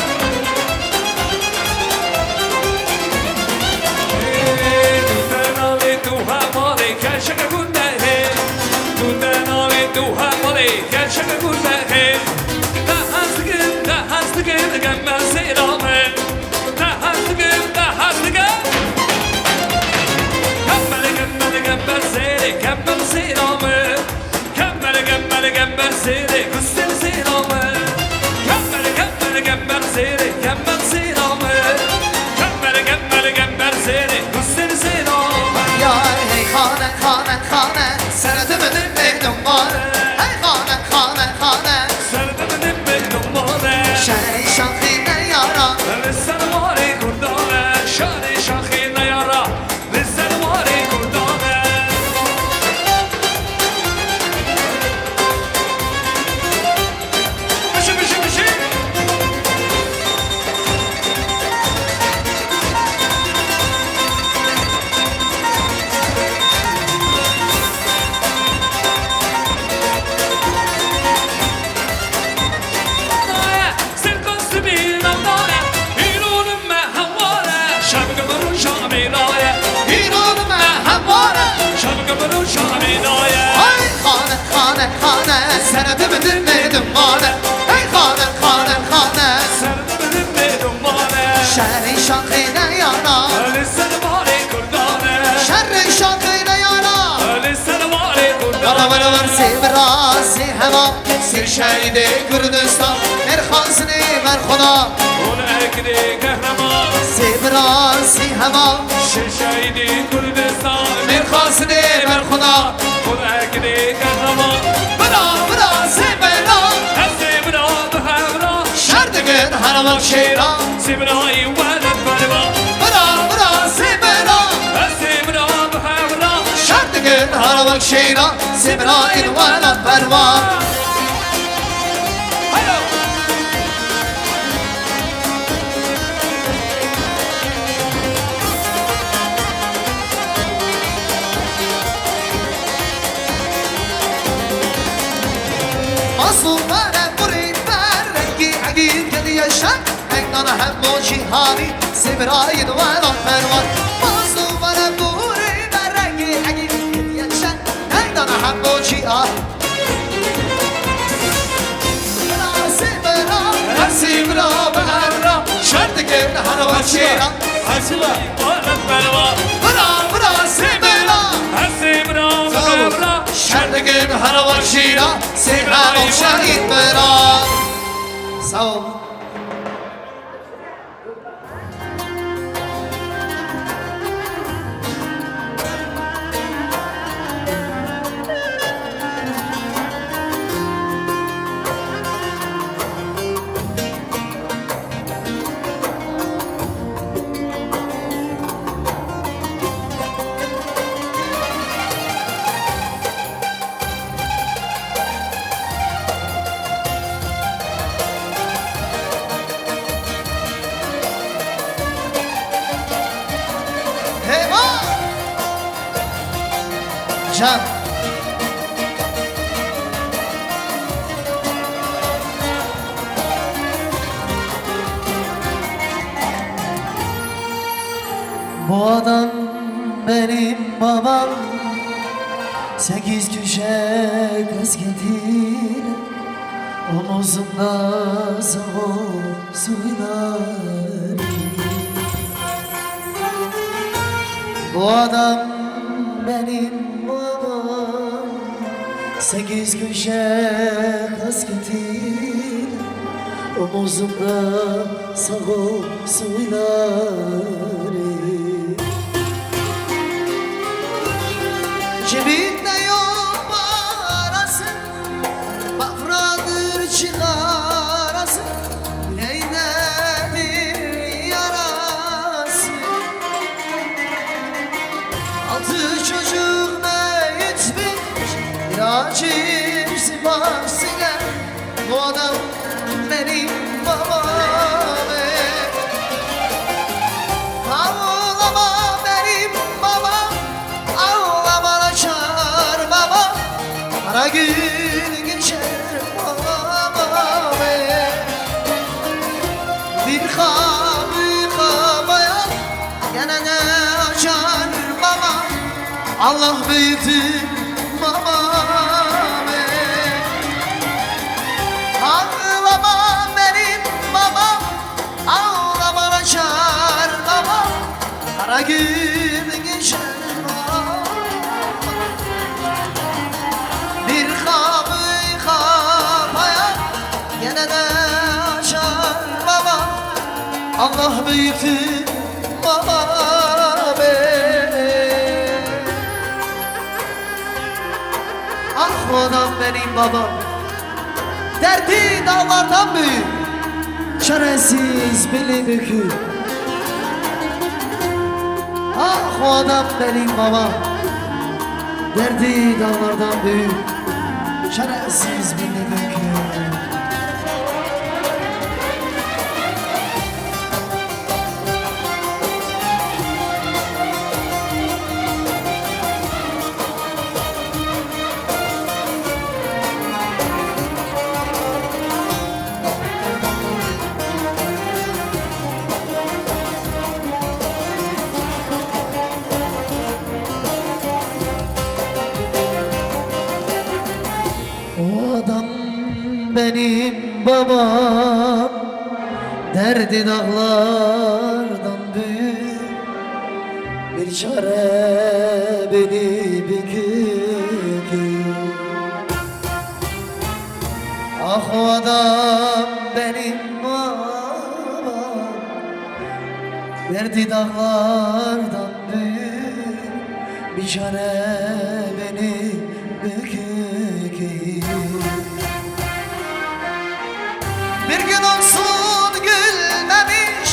Ya hey khane khane khane Serdemedin beydum var Hey khane khane khane Şehri şahine yara Ay khane khane khane Serdemedin beydum var Hey khane khane khane Şehri şahine yara Şerri şahine yara Vara vara var sevrazi heva Sir şehidi Kürdistan Merkhazini merkhona Sevrazi heva Şehidi Kürdistan Merkhazini merkhona Bıra bıra sevra Sevra behevra Şerdigin haramak şeira Sevra-i velet berva Bıra bıra sevra Sevra behevra Şerdigin haramak şeira Sevra ilvala berva Mazlumlara burin ver Rengi agil gel yaşar Eknana hem o cihani Sevra-i ilvala berva Mazlumlara burin ver Rengi agil gel yaşar Eknana hem o cihani Sevra sevra behevra Şerdigin haramak şeira Bıra bıra sevra Şerdigin haramak şeira Sevra ol şehit bera Sağ ol Can Bu adam benim babam 8 köşe kasketin omuzumda suylar. Bu adam benim babam 8 köşe kasketin omuzumda suylar. Cebimde yok para Allah büyüktür babam Ağlama benim babam Ağlama açar babam Kara gün geçer bir kapı kapaya Gene de açar babam Allah büyüktür babam Ah o adam benim babam Derdi dağlardan büyük Çaresiz beli bükük Ah o adam benim babam Derdi dağlardan büyük Çaresiz beli bükük O adam benim babam Derdi dağlardan büyük Bir çare beni bükük Ah o adam benim babam Derdi dağlardan büyük Bir çare beni bükük Bir gün olsun gülmemiş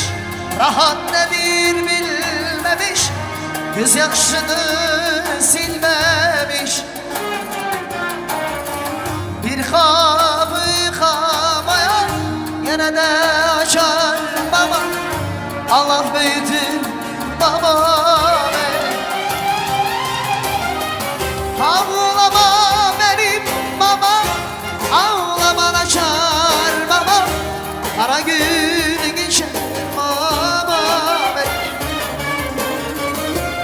Rahat nedir bilmemiş Göz yaşını silmemiş Bir kapı kapaya Gene de açar baba Allah büyütür babam Ağlama benim babam Ağlaman açar babam Kara gün geçer babam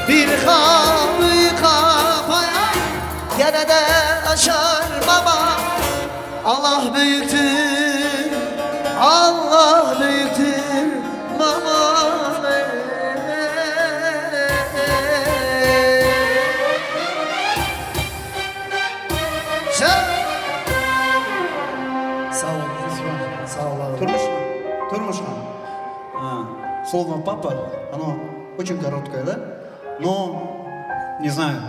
Bir kapı kapaya Gene de açar babam Allah büyüktür Allah büyüktür babam Турмушка. Слово папа, оно очень короткое, да? Но, не знаю,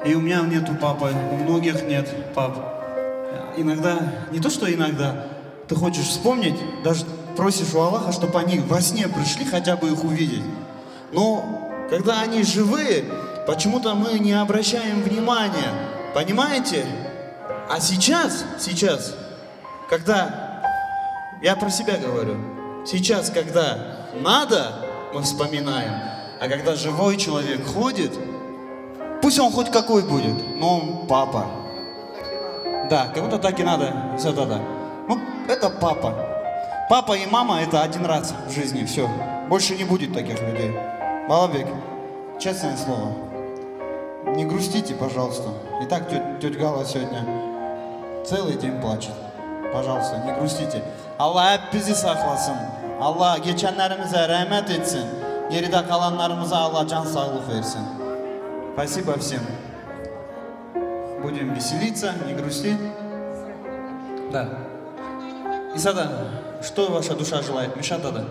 и у меня нету папы, у многих нет пап. Иногда, не то что иногда, ты хочешь вспомнить, даже просишь у Аллаха, чтобы они во сне пришли, хотя бы их увидеть. Но, когда они живые, почему-то мы не обращаем внимания, понимаете? А сейчас, когда... Я про себя говорю. Сейчас, когда надо, мы вспоминаем. А когда живой человек ходит, пусть он хоть какой будет, но он папа. Да, кому-то так и надо все это. Ну, это папа. Папа и мама это один раз в жизни, все. Больше не будет таких людей. Балабек, честное слово, не грустите, пожалуйста. И так тетя Гала сегодня целый день плачет. Пожалуйста, не грустите. Allah hep bizi saklasın. Allah geçenlerimize rahmet etsin. Geride kalanlarımıza Allah can sağlık versin. Спасибо всем. Будем веселиться, не грустить. Да. Исада, что ваша душа желает? Мишата-да.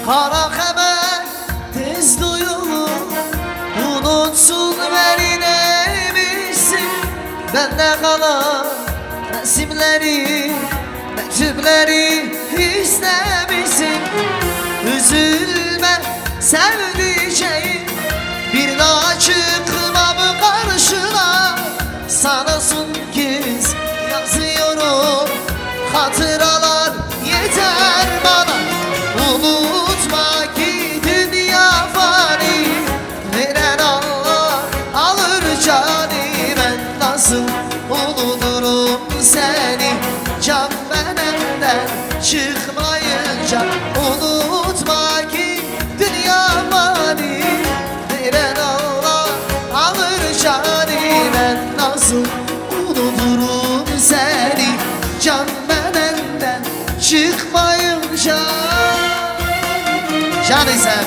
Kara haber tez duyulur Unutsun verilemişsin Bende kalan resimleri Mektupları istemişsin Üzülme sevdiceğim Bir daha çıkmam karşına Sana son kez yazıyorum seni.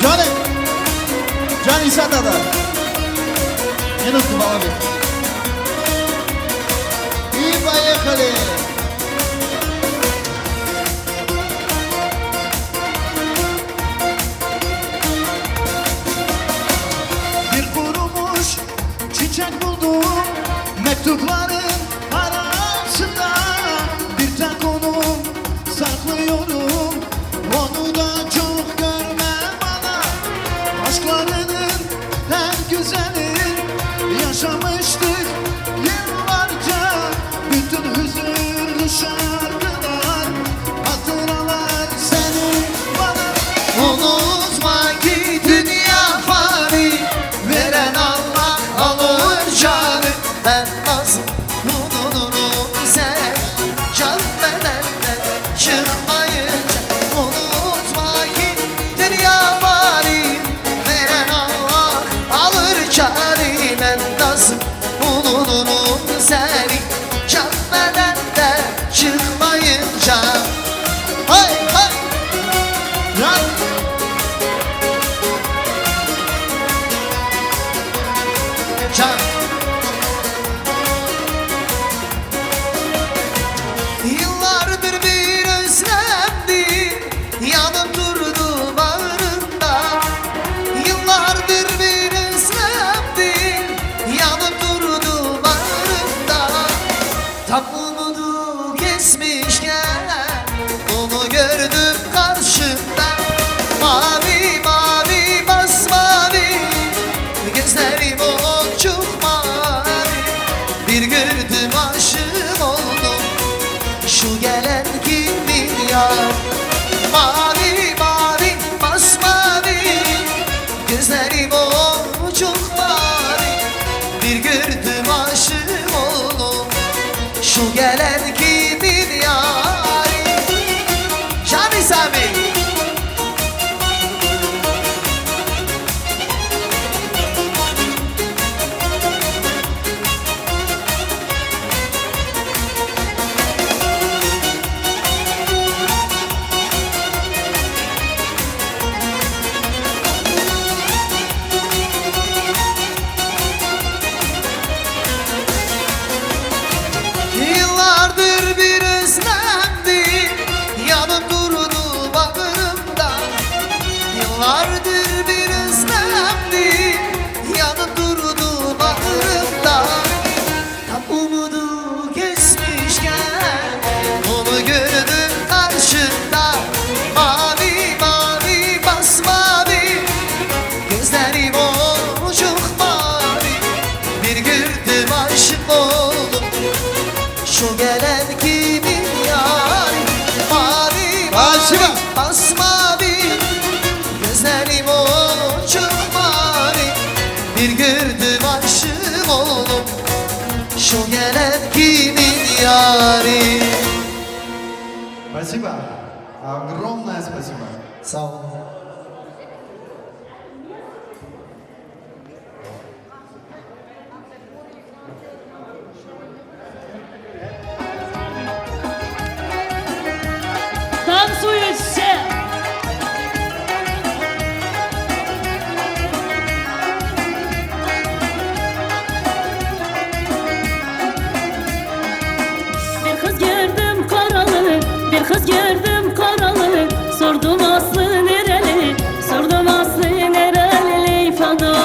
Canım. Can İsa da. En üstü bana bir. İyi поехали. Bir kurumuş çiçek buldum mektupların arasında. Bir tek onu saklıyorum, onu da çok görme bana. Aşklarının en güzeli yaşamıştık yıllarca. Bütün hüzünlü şarkılar, hatıralar seni bana. Unutma ki dünya fani, veren Allah alır canı. Ben nasıl unuturum sen can bedenden çıkmayınca. Unutma ki dünya fani, veren Allah alır canı. Ben nasıl unuturum seni can bedenden çıkmayınca. Hay hay. Can. Yıllardır bir özlemdi, yanıp durdu bağrımda. Yıllardır bir özlemdi, yanıp durdu bağrımda. Tam umudu kesmişken onu gördüm karşımda. Mavi mavi masmavi gözlerim çok mavi. Bir gördüm aşık oldum, şu gelen kimin yar? Mavi mavi masmavi gözlerim çok mavi. Bir gördüm aşık oldum, şu gelen kimin yar? Şami Sami. Yıllardır bir özlemdi, yanıp durdu bağrımda. Yıllardır bir özlemdi, yanıp durdu bağrımda. Tam umudu kesmişken onu gördüm karşımda. Mavi mavi masmavi gözlerim çok mavi. Bir gördüm aşık oldum, şu gelen kimin yari? Mavi mavi masmavi gözlerim çok mavi. Bir gördüm aşık oldum, şu gelen kimin yari? Спасибо. Огромное спасибо. Sağ olun. Танцуйте! Bir kız gördüm karalı, bir kız gördüm karalı. Sordum aslı nereli, sordum aslı nereli fado.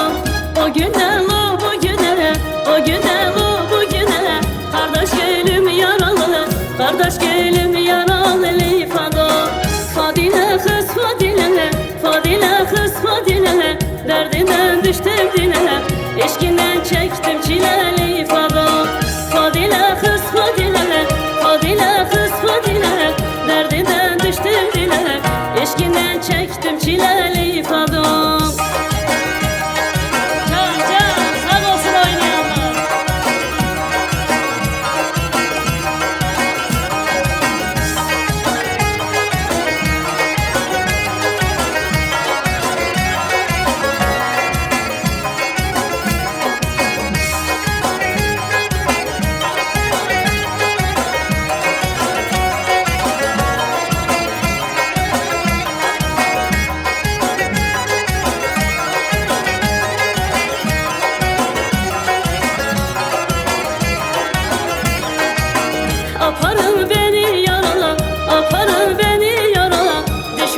O günden o bugüne, o günden o bugüne. Kardeş gülüm yaralı, kardeş gülüm yaralı fado. Fadile kız Fadile, Fadile kız Fadile. Derdinden düştüm dile, eşkinden çektim çileli fado. Fadile kız Fadile, Fadile kız Fadile. Derdinden düştüm dile, eşkinden çektim çileli fado. Can can sağ olsun oynayanlar.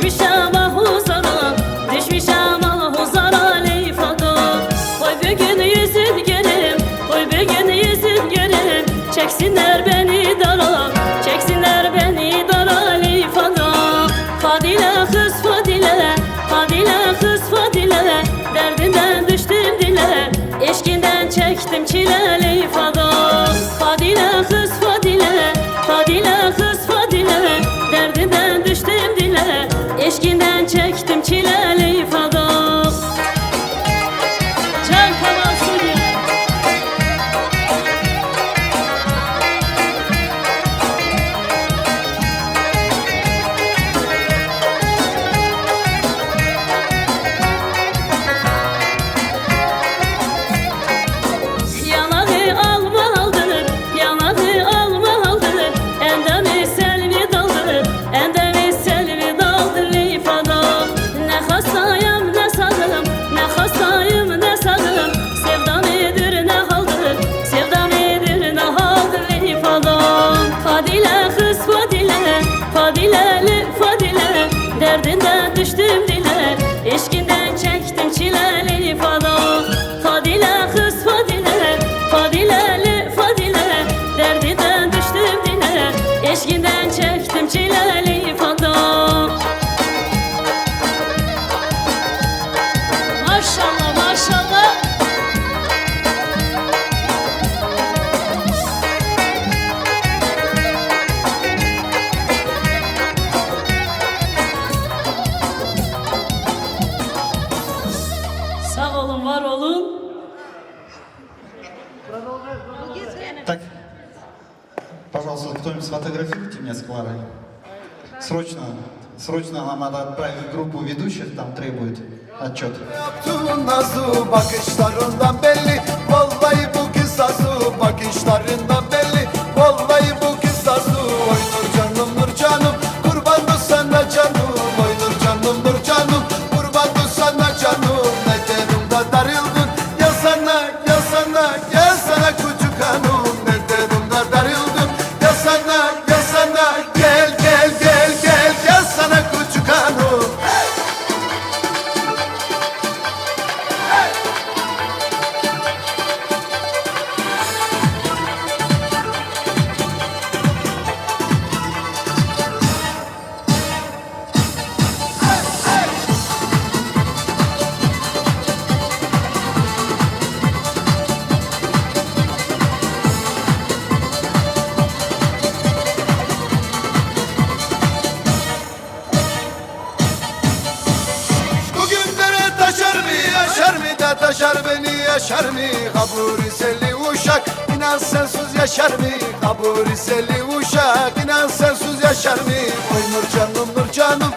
Düşmüşəm ahuzara, düşmüşəm ahuzara leyfada. Qoy bugün yüzün görüm, qoy bugün yüzün görüm. Çeksinler beni dara, çeksinler beni dara leyfada. Fadile kız Fadile, Fadile kız Fadile. Derdinden düştüm dile, eşkinden çektim çile leyfada. Fadile kız Fadile, Fadile kız Fadile. Derdinden düştüm dile, eşkinden çektim çile leyfada. Can Kamal Suriye. Yanağı alma aldır, yanağı alma aldır. Endemi selvi daldır, endemi selvi daldır leyfada. Ne hastayım ne sağım, ne hastayım ne sağım. Sevdam edir ne haldır, sevdam edir ne haldır leyfada. Fadile kız Fadile, Fadileli Fadile. Derdinden düştüm dile, eşkinden çektim çile leyfada. Fadile kız Fadile, Fadileli Fadile. Derdinden düştüm dile, eşkinden çektim çile leyfada. Maşallah maşallah. Sağ olun, var olun. Так, пожалуйста, кто-нибудь сфотографируйте меня с Кларой. Срочно, срочно нам надо отправить группу ведущих, там требует отчет. Yaptığın nazu bakışlarından belli. Vallahi bu kız sazu bakışlarından belli. Vallahi bu kız sazu. Oy nur canım nur canım, kurbandı sana canım. Oy nur canım nur canım, kurbandı sana canım. Ne dedim da darıldın ya sana ya sana ya sana küçük hanım. Ne dedim da darıldın ya sana ya sana. Gel gel gel gel ya sana küçük hanım. Bugünlere taşar mı yaşar mı da taşar beni yaşar mı? Kabul iseli uşak inan sensiz yaşar mı? Kabul iseli uşak inan sensiz yaşar mı? Oy nur canım nur canım,